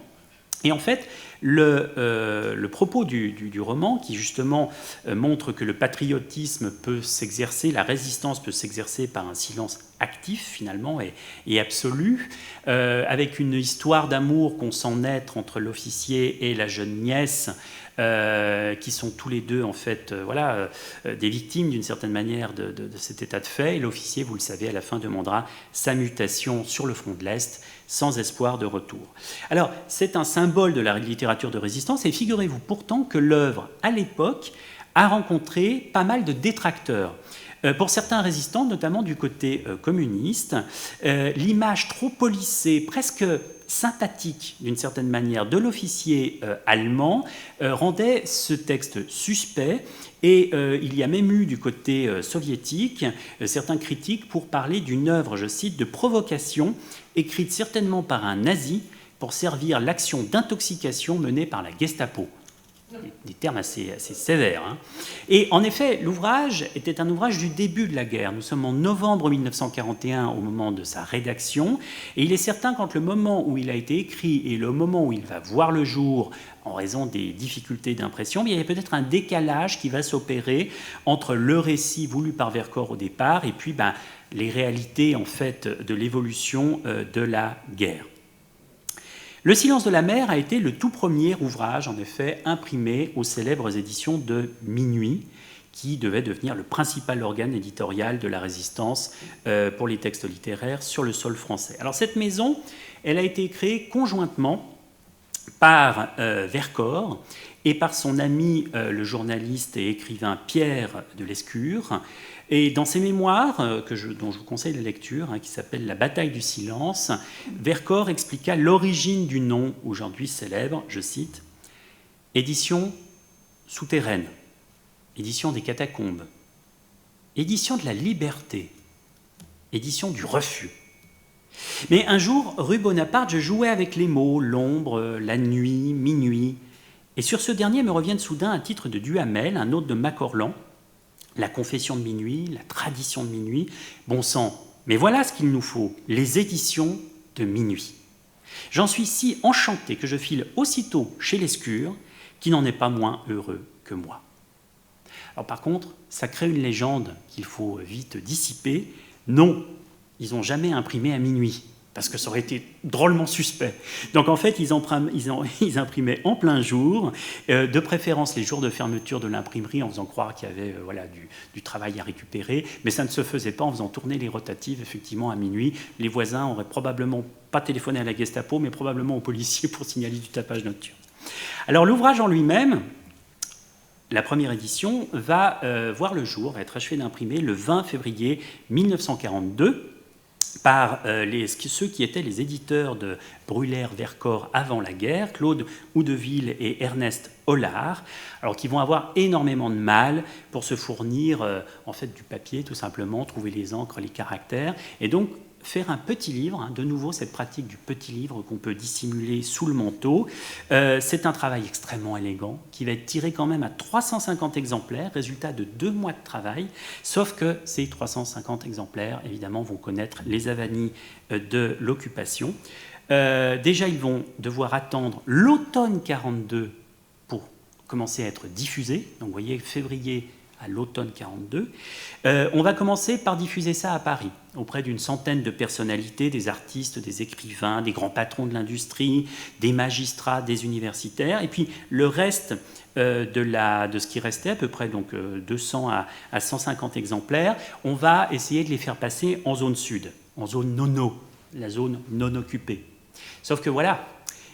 Et en fait, le propos du roman, qui justement montre que le patriotisme peut s'exercer, la résistance peut s'exercer par un silence actif finalement et absolu, avec une histoire d'amour qu'on sent naître entre l'officier et la jeune nièce, qui sont tous les deux en fait des victimes d'une certaine manière de cet état de fait. Et l'officier, vous le savez, à la fin demandera sa mutation sur le front de l'Est sans espoir de retour. Alors c'est un symbole de la littérature de résistance, et figurez-vous pourtant que l'œuvre à l'époque a rencontré pas mal de détracteurs. Pour certains résistants, notamment du côté communiste, l'image trop polissée, presque sympathique d'une certaine manière de l'officier allemand rendait ce texte suspect, et il y a même eu du côté soviétique certains critiques pour parler d'une œuvre, je cite, de provocation écrite certainement par un nazi pour servir l'action d'intoxication menée par la Gestapo. Des termes assez sévères. Hein. Et en effet, l'ouvrage était un ouvrage du début de la guerre. Nous sommes en novembre 1941 au moment de sa rédaction, et il est certain qu'entre le moment où il a été écrit et le moment où il va voir le jour, en raison des difficultés d'impression, il y a peut-être un décalage qui va s'opérer entre le récit voulu par Vercors au départ et puis les réalités en fait de l'évolution de la guerre. Le silence de la mer a été le tout premier ouvrage, en effet, imprimé aux célèbres éditions de Minuit, qui devait devenir le principal organe éditorial de la résistance pour les textes littéraires sur le sol français. Alors cette maison, elle a été créée conjointement par Vercors et par son ami, le journaliste et écrivain Pierre de Lescure. Et dans ses mémoires, dont je vous conseille la lecture, qui s'appelle « La bataille du silence », Vercors expliqua l'origine du nom, aujourd'hui célèbre, je cite, « édition souterraine, édition des catacombes, édition de la liberté, édition du refus ». Mais un jour, rue Bonaparte, je jouais avec les mots, l'ombre, la nuit, minuit, et sur ce dernier me reviennent soudain un titre de Duhamel, un autre de Macorlan, la confession de minuit, la tradition de minuit, bon sang, mais voilà ce qu'il nous faut, les éditions de Minuit. J'en suis si enchanté que je file aussitôt chez Lescure, qui n'en est pas moins heureux que moi. Alors par contre, ça crée une légende qu'il faut vite dissiper. Non, ils n'ont jamais imprimé à minuit, parce que ça aurait été drôlement suspect. Donc en fait, ils imprimaient en plein jour, de préférence les jours de fermeture de l'imprimerie, en faisant croire qu'il y avait du travail à récupérer, mais ça ne se faisait pas en faisant tourner les rotatives, effectivement, à minuit. Les voisins n'auraient probablement pas téléphoné à la Gestapo, mais probablement aux policiers pour signaler du tapage nocturne. Alors l'ouvrage en lui-même, la première édition, va voir le jour, va être achevée d'imprimer le 20 février 1942, par ceux qui étaient les éditeurs de Brulaire-Vercors avant la guerre, Claude Houdeville et Ernest Hollard, alors qui vont avoir énormément de mal pour se fournir en fait du papier, tout simplement, trouver les encres, les caractères, et donc faire un petit livre, de nouveau cette pratique du petit livre qu'on peut dissimuler sous le manteau. C'est un travail extrêmement élégant qui va être tiré quand même à 350 exemplaires, résultat de 2 mois de travail, sauf que ces 350 exemplaires, évidemment, vont connaître les avanies de l'occupation. Déjà, ils vont devoir attendre l'automne 42 pour commencer à être diffusés. Donc, vous voyez, février à l'automne 42. On va commencer par diffuser ça à Paris, auprès d'une centaine de personnalités, des artistes, des écrivains, des grands patrons de l'industrie, des magistrats, des universitaires, et puis le reste de ce qui restait, à peu près donc 200 à 150 exemplaires, on va essayer de les faire passer en zone sud, en zone nono, la zone non occupée. Sauf que voilà,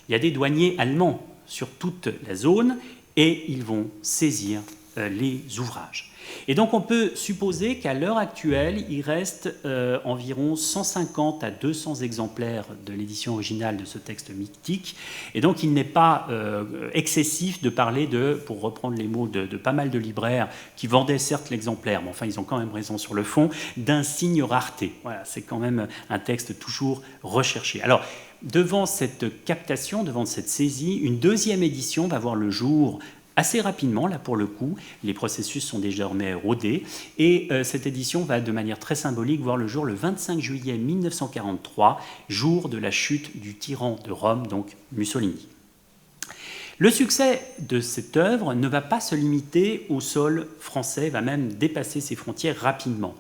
il y a des douaniers allemands sur toute la zone et ils vont saisir les ouvrages. Et donc on peut supposer qu'à l'heure actuelle, il reste environ 150 à 200 exemplaires de l'édition originale de ce texte mythique. Et donc il n'est pas excessif de parler de, pour reprendre les mots de pas mal de libraires qui vendaient certes l'exemplaire, mais enfin ils ont quand même raison sur le fond, d'un signe rareté. Voilà, c'est quand même un texte toujours recherché. Alors, devant cette captation, devant cette saisie, une deuxième édition va voir le jour assez rapidement, là pour le coup, les processus sont désormais rodés, et cette édition va de manière très symbolique voir le jour le 25 juillet 1943, jour de la chute du tyran de Rome, donc Mussolini. Le succès de cette œuvre ne va pas se limiter au sol français, va même dépasser ses frontières rapidement.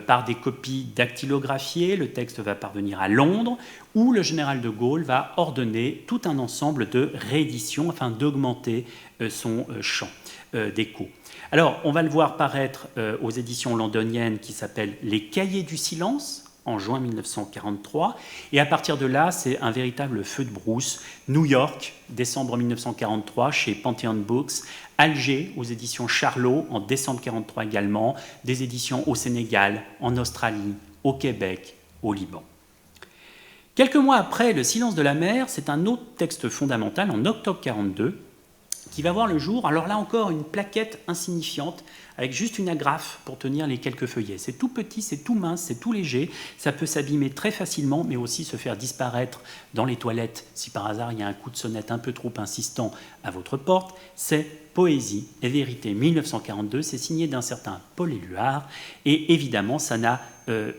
Par des copies dactylographiées, le texte va parvenir à Londres, où le général de Gaulle va ordonner tout un ensemble de rééditions afin d'augmenter son champ d'écho. Alors, on va le voir paraître aux éditions londoniennes qui s'appellent Les Cahiers du Silence, en juin 1943, et à partir de là, c'est un véritable feu de brousse. New York, décembre 1943, chez Pantheon Books, Alger, aux éditions Charlot, en décembre 1943 également, des éditions au Sénégal, en Australie, au Québec, au Liban. Quelques mois après Le Silence de la mer, c'est un autre texte fondamental, en octobre 1942, qui va voir le jour, alors là encore une plaquette insignifiante, avec juste une agrafe pour tenir les quelques feuillets. C'est tout petit, c'est tout mince, c'est tout léger, ça peut s'abîmer très facilement, mais aussi se faire disparaître dans les toilettes, si par hasard il y a un coup de sonnette un peu trop insistant à votre porte. C'est Poésie et vérité 1942, c'est signé d'un certain Paul Éluard, et évidemment ça n'a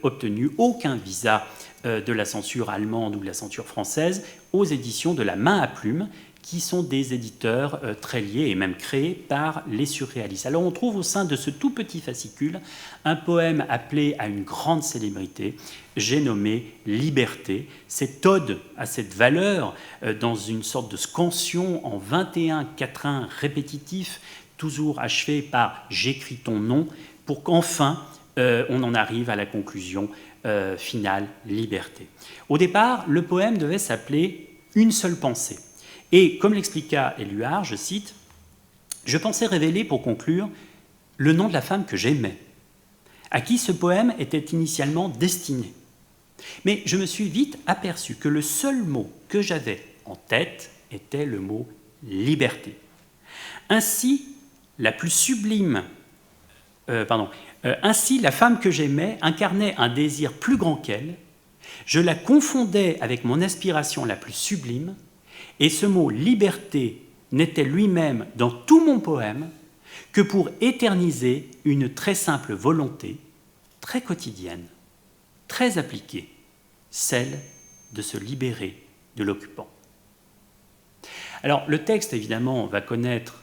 obtenu aucun visa de la censure allemande ou de la censure française aux éditions de la Main à Plume, qui sont des éditeurs très liés et même créés par les surréalistes. Alors on trouve au sein de ce tout petit fascicule un poème appelé à une grande célébrité, j'ai nommé Liberté. Cette ode à cette valeur dans une sorte de scansion en 21 quatrains répétitifs, toujours achevé par « j'écris ton nom », pour qu'enfin on en arrive à la conclusion finale, Liberté. Au départ, le poème devait s'appeler « Une seule pensée ». Et comme l'expliqua Éluard, je cite, « Je pensais révéler, pour conclure, le nom de la femme que j'aimais, à qui ce poème était initialement destiné. Mais je me suis vite aperçu que le seul mot que j'avais en tête était le mot liberté. Ainsi, ainsi, la femme que j'aimais incarnait un désir plus grand qu'elle, je la confondais avec mon aspiration la plus sublime, et ce mot « liberté » n'était lui-même dans tout mon poème que pour éterniser une très simple volonté, très quotidienne, très appliquée, celle de se libérer de l'occupant. Alors le texte, évidemment, va connaître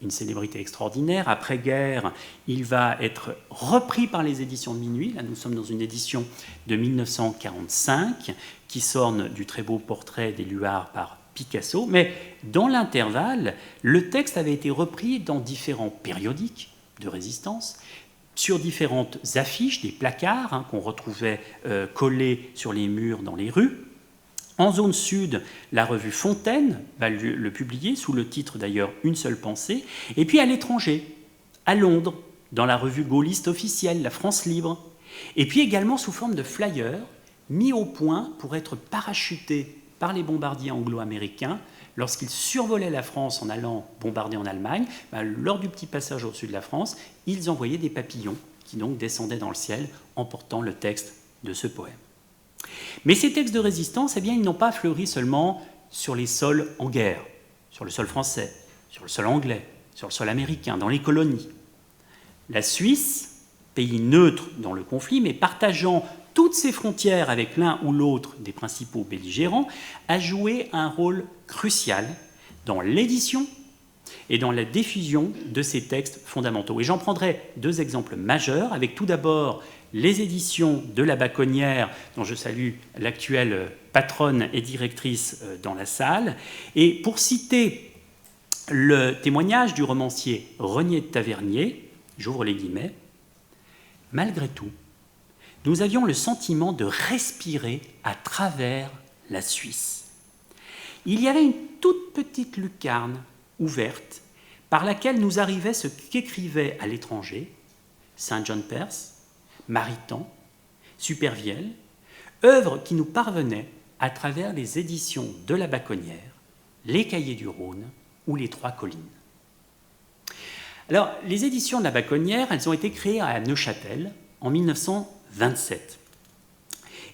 une célébrité extraordinaire. Après-guerre, il va être repris par les éditions de Minuit. Là, nous sommes dans une édition de 1945 qui s'orne du très beau portrait d'Éluard par Picasso, mais dans l'intervalle, le texte avait été repris dans différents périodiques de résistance, sur différentes affiches, des placards qu'on retrouvait collés sur les murs dans les rues. En zone sud, la revue Fontaine va le publier, sous le titre d'ailleurs « Une seule pensée », et puis à l'étranger, à Londres, dans la revue gaulliste officielle, La France Libre, et puis également sous forme de flyers mis au point pour être parachutés par les bombardiers anglo-américains lorsqu'ils survolaient la France en allant bombarder en Allemagne. Lors du petit passage au-dessus de la France, ils envoyaient des papillons qui donc descendaient dans le ciel en portant le texte de ce poème. Mais ces textes de résistance, ils n'ont pas fleuri seulement sur les sols en guerre, sur le sol français, sur le sol anglais, sur le sol américain, dans les colonies. La Suisse, pays neutre dans le conflit, mais partageant toutes ses frontières avec l'un ou l'autre des principaux belligérants, a joué un rôle crucial dans l'édition et dans la diffusion de ces textes fondamentaux. Et j'en prendrai deux exemples majeurs, avec tout d'abord les éditions de la Bacconnière, dont je salue l'actuelle patronne et directrice dans la salle. Et pour citer le témoignage du romancier Renier de Tavernier, j'ouvre les guillemets, « Malgré tout, nous avions le sentiment de respirer à travers la Suisse. Il y avait une toute petite lucarne ouverte par laquelle nous arrivait ce qu'écrivaient à l'étranger Saint-Jean-Perse, Maritain, Supervielle, œuvres qui nous parvenaient à travers les éditions de la Bacconnière, les Cahiers du Rhône ou les Trois Collines. Alors, les éditions de la Bacconnière, elles ont été créées à Neuchâtel en 1927.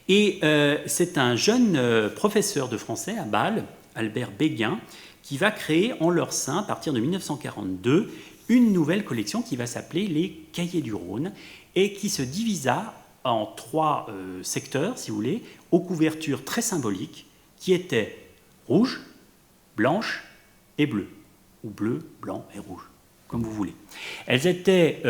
Et c'est un jeune professeur de français à Bâle, Albert Béguin, qui va créer en leur sein, à partir de 1942, une nouvelle collection qui va s'appeler les Cahiers du Rhône et qui se divisa en trois secteurs, si vous voulez, aux couvertures très symboliques, qui étaient rouge, blanche et bleu, ou bleu, blanc et rouge, comme vous voulez. Elles étaient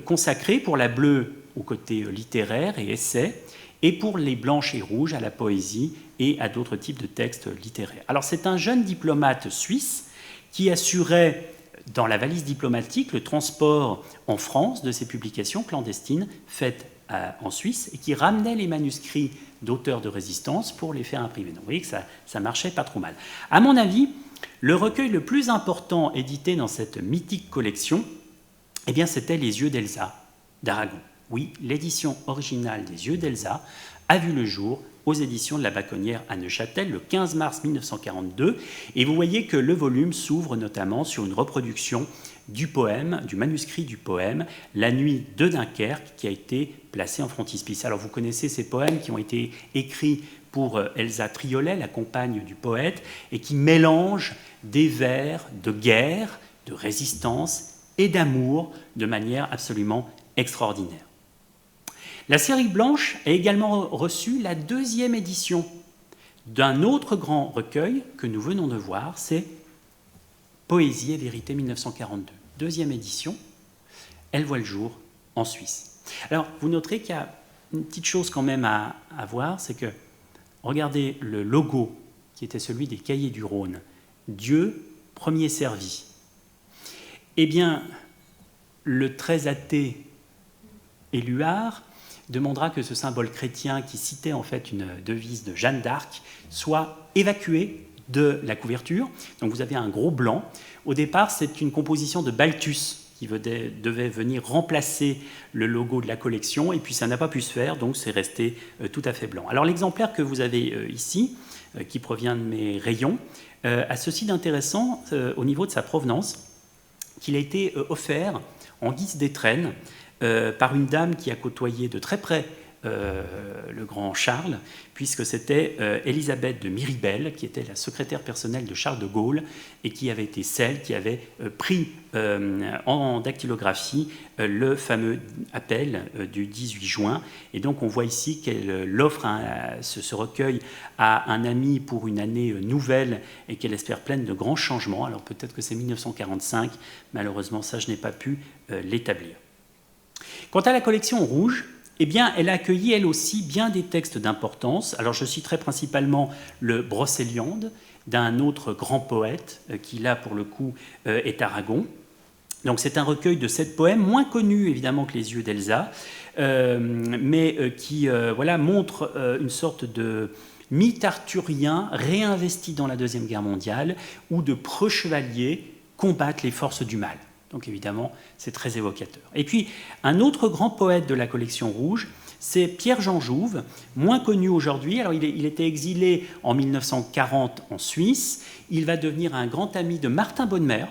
consacrées pour la bleue au côté littéraire et essai, et pour les blanches et rouges à la poésie et à d'autres types de textes littéraires. Alors c'est un jeune diplomate suisse qui assurait dans la valise diplomatique le transport en France de ces publications clandestines faites en Suisse et qui ramenait les manuscrits d'auteurs de résistance pour les faire imprimer. Donc vous voyez que ça marchait pas trop mal. À mon avis, le recueil le plus important édité dans cette mythique collection, eh bien, c'était Les Yeux d'Elsa d'Aragon. Oui, l'édition originale des Yeux d'Elsa a vu le jour aux éditions de la Bacconnière à Neuchâtel le 15 mars 1942. Et vous voyez que le volume s'ouvre notamment sur une reproduction du poème, du manuscrit du poème « La nuit de Dunkerque » qui a été placé en frontispice. Alors vous connaissez ces poèmes qui ont été écrits pour Elsa Triolet, la compagne du poète, et qui mélangent des vers de guerre, de résistance et d'amour de manière absolument extraordinaire. La série blanche a également reçu la deuxième édition d'un autre grand recueil que nous venons de voir, c'est Poésie et vérité 1942. Deuxième édition, elle voit le jour en Suisse. Alors, vous noterez qu'il y a une petite chose quand même à voir, c'est que, regardez le logo qui était celui des Cahiers du Rhône, Dieu premier servi. Eh bien, le très athée Éluard demandera que ce symbole chrétien qui citait en fait une devise de Jeanne d'Arc soit évacué de la couverture. Donc vous avez un gros blanc. Au départ, c'est une composition de Balthus qui devait venir remplacer le logo de la collection, et puis ça n'a pas pu se faire, donc c'est resté tout à fait blanc. Alors l'exemplaire que vous avez ici, qui provient de mes rayons, a ceci d'intéressant au niveau de sa provenance, qu'il a été offert en guise d'étrenne par une dame qui a côtoyé de très près le grand Charles, puisque c'était Élisabeth de Miribel, qui était la secrétaire personnelle de Charles de Gaulle, et qui avait été celle qui avait pris en dactylographie le fameux appel du 18 juin. Et donc on voit ici qu'elle offre ce recueil à un ami pour une année nouvelle et qu'elle espère pleine de grands changements. Alors peut-être que c'est 1945, malheureusement ça je n'ai pas pu l'établir. Quant à la collection rouge, eh bien, elle a accueilli elle aussi bien des textes d'importance. Alors je citerai principalement le Brocéliande d'un autre grand poète qui là pour le coup est Aragon. Donc c'est un recueil de 7 poèmes, moins connus évidemment que Les Yeux d'Elsa, mais qui voilà, montre une sorte de mythe arthurien réinvesti dans la Deuxième Guerre mondiale où de preux chevaliers combattent les forces du mal. Donc évidemment, c'est très évocateur. Et puis, un autre grand poète de la collection rouge, c'est Pierre-Jean Jouve, moins connu aujourd'hui. Alors, il était exilé en 1940 en Suisse. Il va devenir un grand ami de Martin Bonnemer,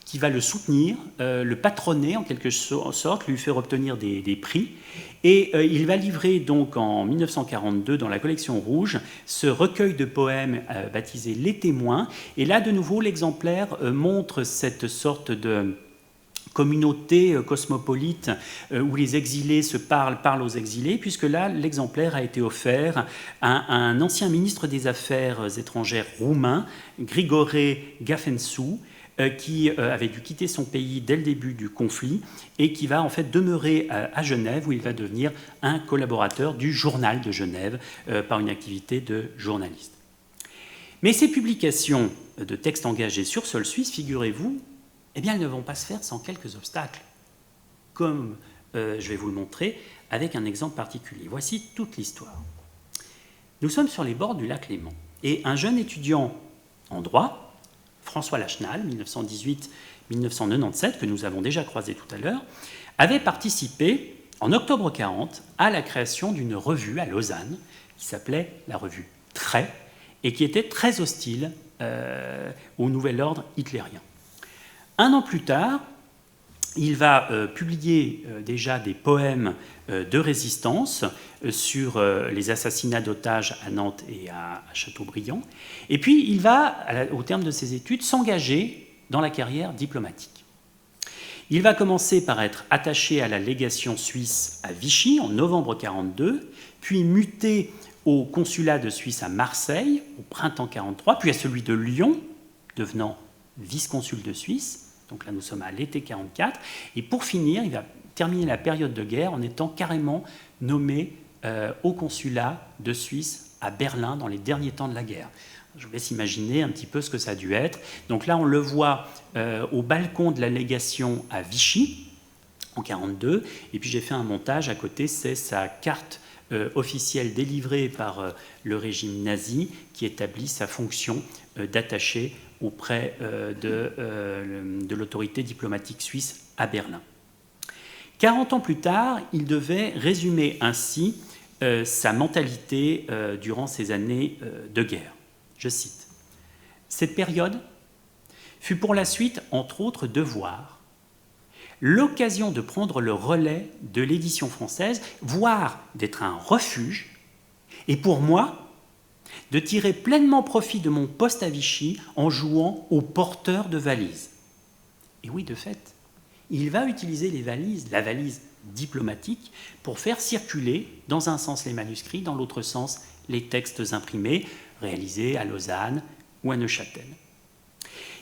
qui va le soutenir, le patronner en quelque sorte, lui faire obtenir des prix. Et il va livrer donc en 1942 dans la collection rouge ce recueil de poèmes baptisé Les Témoins. Et là, de nouveau, l'exemplaire montre cette sorte de communauté cosmopolite où les exilés se parlent aux exilés, puisque là, l'exemplaire a été offert à un ancien ministre des Affaires étrangères roumain, Grigore Gafențu, qui avait dû quitter son pays dès le début du conflit et qui va en fait demeurer à Genève, où il va devenir un collaborateur du Journal de Genève par une activité de journaliste. Mais ces publications de textes engagés sur sol suisse, figurez-vous, eh bien, elles ne vont pas se faire sans quelques obstacles, comme je vais vous le montrer avec un exemple particulier. Voici toute l'histoire. Nous sommes sur les bords du lac Léman, et un jeune étudiant en droit, François Lachenal, 1918-1997, que nous avons déjà croisé tout à l'heure, avait participé, en octobre 1940, à la création d'une revue à Lausanne, qui s'appelait la revue Trait, et qui était très hostile au nouvel ordre hitlérien. Un an plus tard, il va publier déjà des poèmes de résistance sur les assassinats d'otages à Nantes et à Châteaubriand. Et puis, il va, au terme de ses études, s'engager dans la carrière diplomatique. Il va commencer par être attaché à la légation suisse à Vichy en novembre 1942, puis muté au consulat de Suisse à Marseille au printemps 1943, puis à celui de Lyon, devenant vice-consul de Suisse. Donc là, nous sommes à l'été 1944. Et pour finir, il va terminer la période de guerre en étant carrément nommé au consulat de Suisse à Berlin dans les derniers temps de la guerre. Je vous laisse imaginer un petit peu ce que ça a dû être. Donc là, on le voit au balcon de la légation à Vichy, en 1942. Et puis j'ai fait un montage à côté, c'est sa carte officielle délivrée par le régime nazi qui établit sa fonction d'attaché auprès de l'autorité diplomatique suisse à Berlin. 40 ans plus tard, il devait résumer ainsi sa mentalité durant ces années de guerre. Je cite : « Cette période fut pour la suite, entre autres devoirs, l'occasion de prendre le relais de l'édition française, voire d'être un refuge, et pour moi, de tirer pleinement profit de mon poste à Vichy en jouant au porteur de valises. » Et oui, de fait, il va utiliser les valises, la valise diplomatique, pour faire circuler dans un sens les manuscrits, dans l'autre sens les textes imprimés, réalisés à Lausanne ou à Neuchâtel.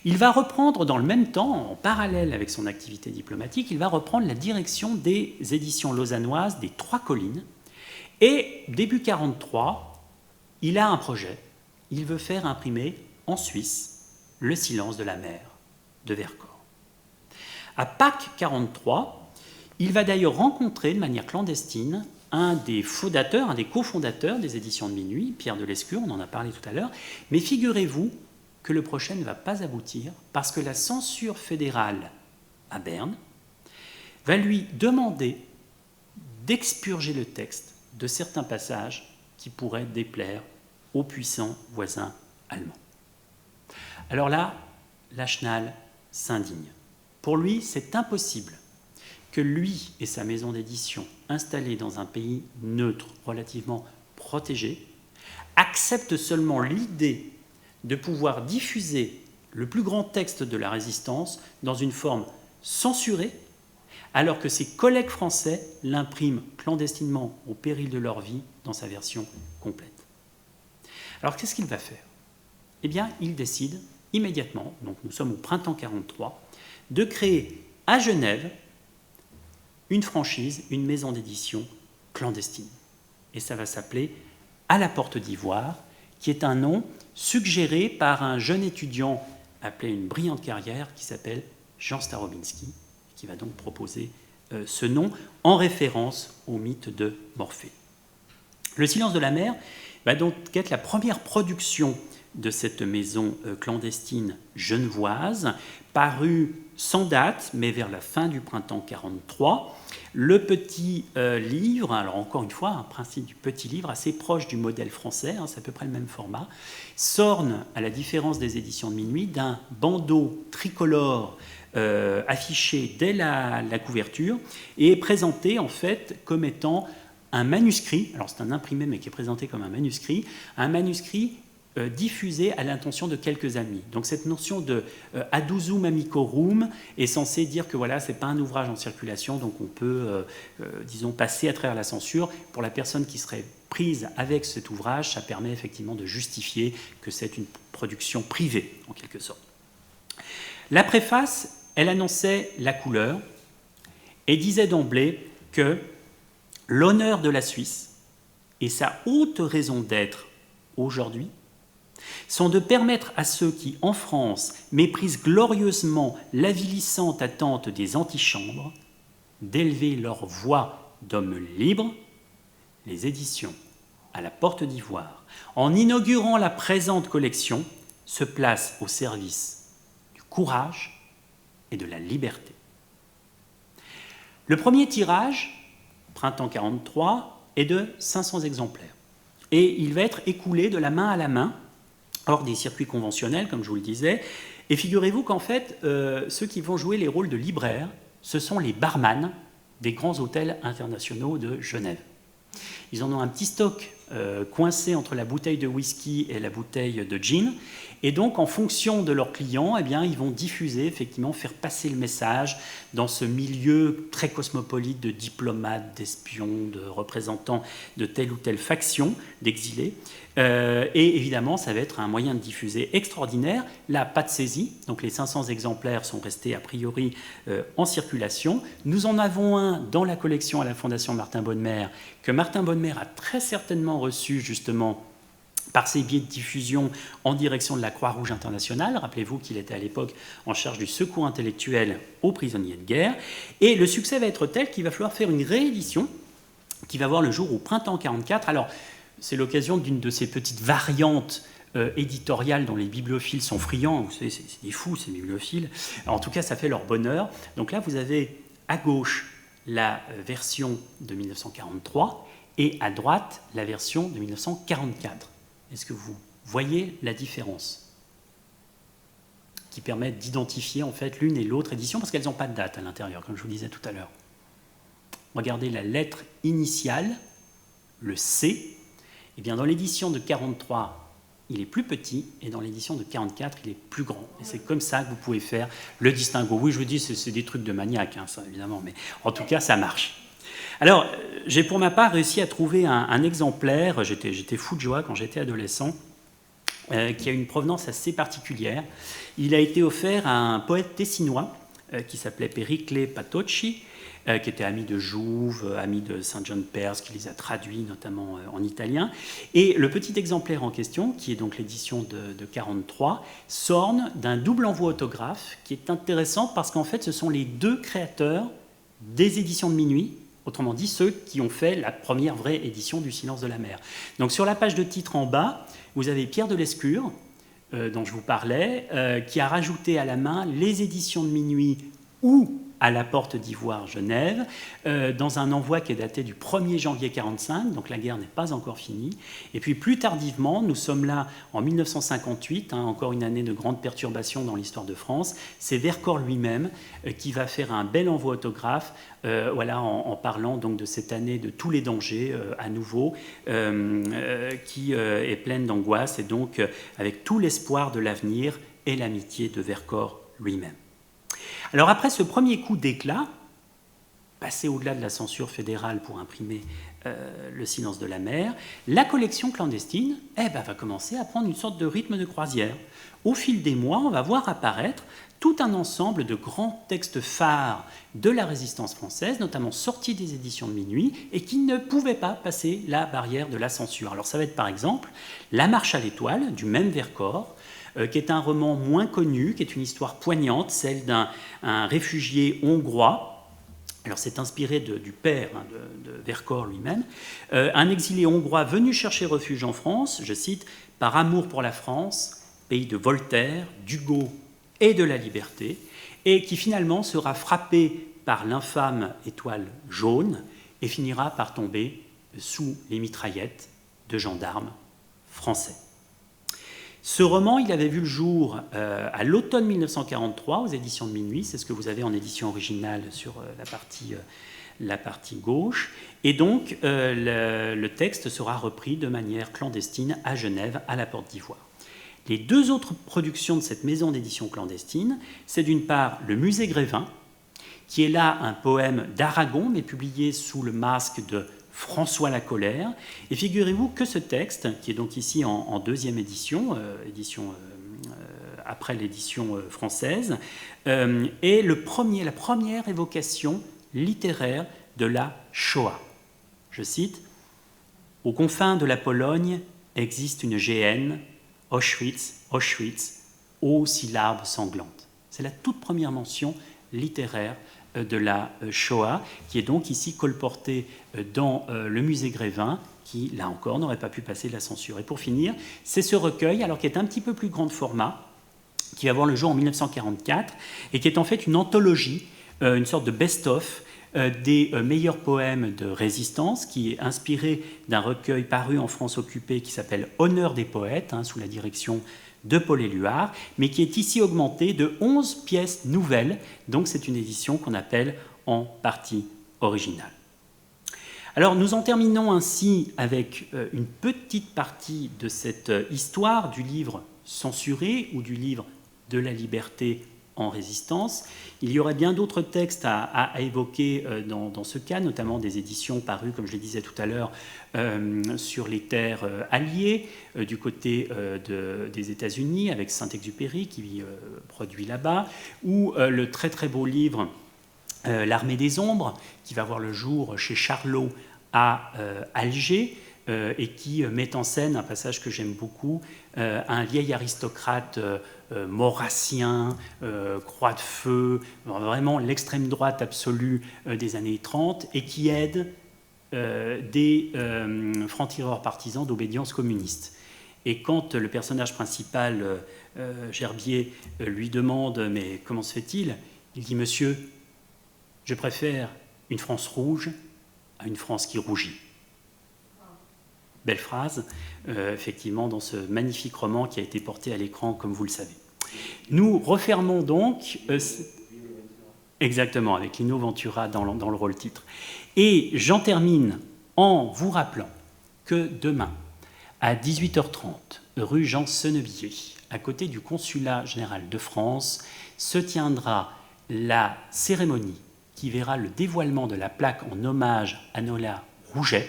Il va reprendre dans le même temps, en parallèle avec son activité diplomatique, il va reprendre la direction des éditions lausannoises des Trois Collines. Et début 1943, il a un projet. Il veut faire imprimer en Suisse Le silence de la mer de Vercors. À Pâques 1943, il va d'ailleurs rencontrer de manière clandestine un des fondateurs, un des cofondateurs des éditions de Minuit, Pierre de Lescure, on en a parlé tout à l'heure. Mais figurez-vous que le projet ne va pas aboutir parce que la censure fédérale à Berne va lui demander d'expurger le texte de certains passages qui pourraient déplaire aux puissants voisins allemands. Alors là, Lachenal s'indigne. Pour lui, c'est impossible que lui et sa maison d'édition, installés dans un pays neutre, relativement protégé, acceptent seulement l'idée de pouvoir diffuser le plus grand texte de la Résistance dans une forme censurée, alors que ses collègues français l'impriment clandestinement au péril de leur vie dans sa version complète. Alors qu'est-ce qu'il va faire ? Eh bien, il décide immédiatement, donc nous sommes au printemps 1943, de créer à Genève une franchise, une maison d'édition clandestine. Et ça va s'appeler À la Porte d'Ivoire, qui est un nom suggéré par un jeune étudiant appelé une brillante carrière qui s'appelle Jean Starobinski, qui va donc proposer ce nom en référence au mythe de Morphée. Le silence de la mer va donc être la première production de cette maison clandestine genevoise, parue sans date, mais vers la fin du printemps 1943. Le petit livre, alors encore une fois, un principe du petit livre assez proche du modèle français, c'est à peu près le même format, s'orne, à la différence des éditions de Minuit, d'un bandeau tricolore affiché dès la couverture et est présenté en fait comme étant un manuscrit, alors c'est un imprimé mais qui est présenté comme un manuscrit diffusé à l'intention de quelques amis. Donc cette notion de adusum amicorum est censée dire que voilà, c'est pas un ouvrage en circulation, donc on peut, disons, passer à travers la censure. Pour la personne qui serait prise avec cet ouvrage, ça permet effectivement de justifier que c'est une production privée, en quelque sorte. La préface, elle annonçait la couleur et disait d'emblée que l'honneur de la Suisse et sa haute raison d'être aujourd'hui sont de permettre à ceux qui, en France, méprisent glorieusement l'avilissante attente des antichambres, d'élever leur voix d'hommes libres, les éditions à la Porte d'Ivoire, en inaugurant la présente collection, se placent au service du courage et de la liberté. Le premier tirage, printemps 43, est de 500 exemplaires. Et il va être écoulé de la main à la main, hors des circuits conventionnels, comme je vous le disais. Et figurez-vous qu'en fait, ceux qui vont jouer les rôles de libraires, ce sont les barman des grands hôtels internationaux de Genève. Ils en ont un petit stock coincé entre la bouteille de whisky et la bouteille de gin. Et donc, en fonction de leurs clients, eh bien, ils vont diffuser, effectivement, faire passer le message dans ce milieu très cosmopolite de diplomates, d'espions, de représentants de telle ou telle faction, d'exilés. Et évidemment, ça va être un moyen de diffuser extraordinaire. Là, pas de saisie, donc les 500 exemplaires sont restés a priori en circulation. Nous en avons un dans la collection à la Fondation Martin Bonnemer, que Martin Bonnemer a très certainement reçu justement par ses biais de diffusion en direction de la Croix-Rouge internationale. Rappelez-vous qu'il était à l'époque en charge du secours intellectuel aux prisonniers de guerre. Et le succès va être tel qu'il va falloir faire une réédition qui va voir le jour au printemps 1944. Alors, c'est l'occasion d'une de ces petites variantes éditoriales dont les bibliophiles sont friands. Vous savez, c'est des fous, ces bibliophiles. Alors, en tout cas, ça fait leur bonheur. Donc là, vous avez à gauche la version de 1943 et à droite la version de 1944. Est-ce que vous voyez la différence qui permet d'identifier en fait l'une et l'autre édition parce qu'elles n'ont pas de date à l'intérieur, comme je vous disais tout à l'heure. Regardez la lettre initiale, le C. Eh bien, dans l'édition de 43, il est plus petit, et dans l'édition de 44, il est plus grand. Et c'est comme ça que vous pouvez faire le distinguo. Oui, je vous dis, c'est des trucs de maniaque, hein, ça, évidemment, mais en tout cas, ça marche. Alors, j'ai pour ma part réussi à trouver un exemplaire, j'étais fou de joie quand j'étais adolescent, qui a une provenance assez particulière. Il a été offert à un poète tessinois qui s'appelait Pericle Patocci, qui était ami de Jouve, ami de Saint John Perse, qui les a traduits notamment en italien. Et le petit exemplaire en question, qui est donc l'édition de 43, s'orne d'un double envoi autographe, qui est intéressant parce qu'en fait, ce sont les deux créateurs des éditions de minuit, autrement dit ceux qui ont fait la première vraie édition du Silence de la mer. Donc sur la page de titre en bas, vous avez Pierre de Lescure, dont je vous parlais, qui a rajouté à la main les éditions de minuit ou à la Porte d'Ivoire Genève, dans un envoi qui est daté du 1er janvier 1945, donc la guerre n'est pas encore finie. Et puis plus tardivement, nous sommes là en 1958, encore une année de grande perturbation dans l'histoire de France, c'est Vercors lui-même qui va faire un bel envoi autographe, en parlant donc de cette année de tous les dangers à nouveau, qui est pleine d'angoisse et donc avec tout l'espoir de l'avenir et l'amitié de Vercors lui-même. Alors après ce premier coup d'éclat, passé au-delà de la censure fédérale pour imprimer le Silence de la mer, la collection clandestine va commencer à prendre une sorte de rythme de croisière. Au fil des mois, on va voir apparaître tout un ensemble de grands textes phares de la résistance française, notamment sortis des éditions de minuit, et qui ne pouvaient pas passer la barrière de la censure. Alors ça va être par exemple La Marche à l'étoile, du même Vercors, qui est un roman moins connu, qui est une histoire poignante, celle d'un réfugié hongrois. Alors c'est inspiré du père de Vercors lui-même, un exilé hongrois venu chercher refuge en France, je cite, « par amour pour la France, pays de Voltaire, d'Hugo et de la liberté », et qui finalement sera frappé par l'infâme étoile jaune et finira par tomber sous les mitraillettes de gendarmes français. Ce roman, il avait vu le jour à l'automne 1943 aux éditions de minuit, c'est ce que vous avez en édition originale sur la partie gauche, et donc le texte sera repris de manière clandestine à Genève, à la Porte d'Ivoire. Les deux autres productions de cette maison d'édition clandestine, c'est d'une part le Musée Grévin, qui est là un poème d'Aragon, mais publié sous le masque de François Lacolère. Et figurez-vous que ce texte, qui est donc ici en deuxième édition, après l'édition française, est la première évocation littéraire de la Shoah. Je cite, « Aux confins de la Pologne existe une géhenne, Auschwitz, Auschwitz, ô syllabes sanglantes. » C'est la toute première mention littéraire de la Shoah, qui est donc ici colportée dans le musée Grévin, qui, là encore, n'aurait pas pu passer de la censure. Et pour finir, c'est ce recueil, alors qui est un petit peu plus grand de format, qui va voir le jour en 1944, et qui est en fait une anthologie, une sorte de best-of, des meilleurs poèmes de résistance, qui est inspiré d'un recueil paru en France occupée qui s'appelle « Honneur des poètes », sous la direction de Paul Éluard, mais qui est ici augmenté de 11 pièces nouvelles, donc c'est une édition qu'on appelle en partie originale. Alors nous en terminons ainsi avec une petite partie de cette histoire du livre censuré ou du livre de la liberté en résistance. Il y aurait bien d'autres textes à évoquer dans ce cas, notamment des éditions parues, comme je le disais tout à l'heure, sur les terres alliées, du côté des États-Unis, avec Saint-Exupéry qui produit là-bas, ou le très très beau livre L'Armée des Ombres, qui va voir le jour chez Charlot à Alger, et qui met en scène un passage que j'aime beaucoup, un vieil aristocrate maurassien, croix de feu, vraiment l'extrême droite absolue des années 30, et qui aide des francs-tireurs partisans d'obédience communiste. Et quand le personnage principal, Gerbier, lui demande « Mais comment se fait-il ?» Il dit « Monsieur, je préfère une France rouge à une France qui rougit. » Belle phrase, effectivement, dans ce magnifique roman qui a été porté à l'écran, comme vous le savez. Nous refermons donc... exactement, avec Lino Ventura dans le rôle-titre. Et j'en termine en vous rappelant que demain, à 18h30, rue Jean Sennebier, à côté du Consulat général de France, se tiendra la cérémonie qui verra le dévoilement de la plaque en hommage à Nola Rouget.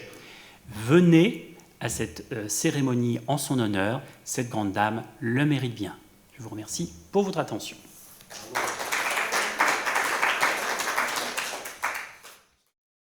Venez à cette cérémonie en son honneur, cette grande dame le mérite bien. Je vous remercie pour votre attention.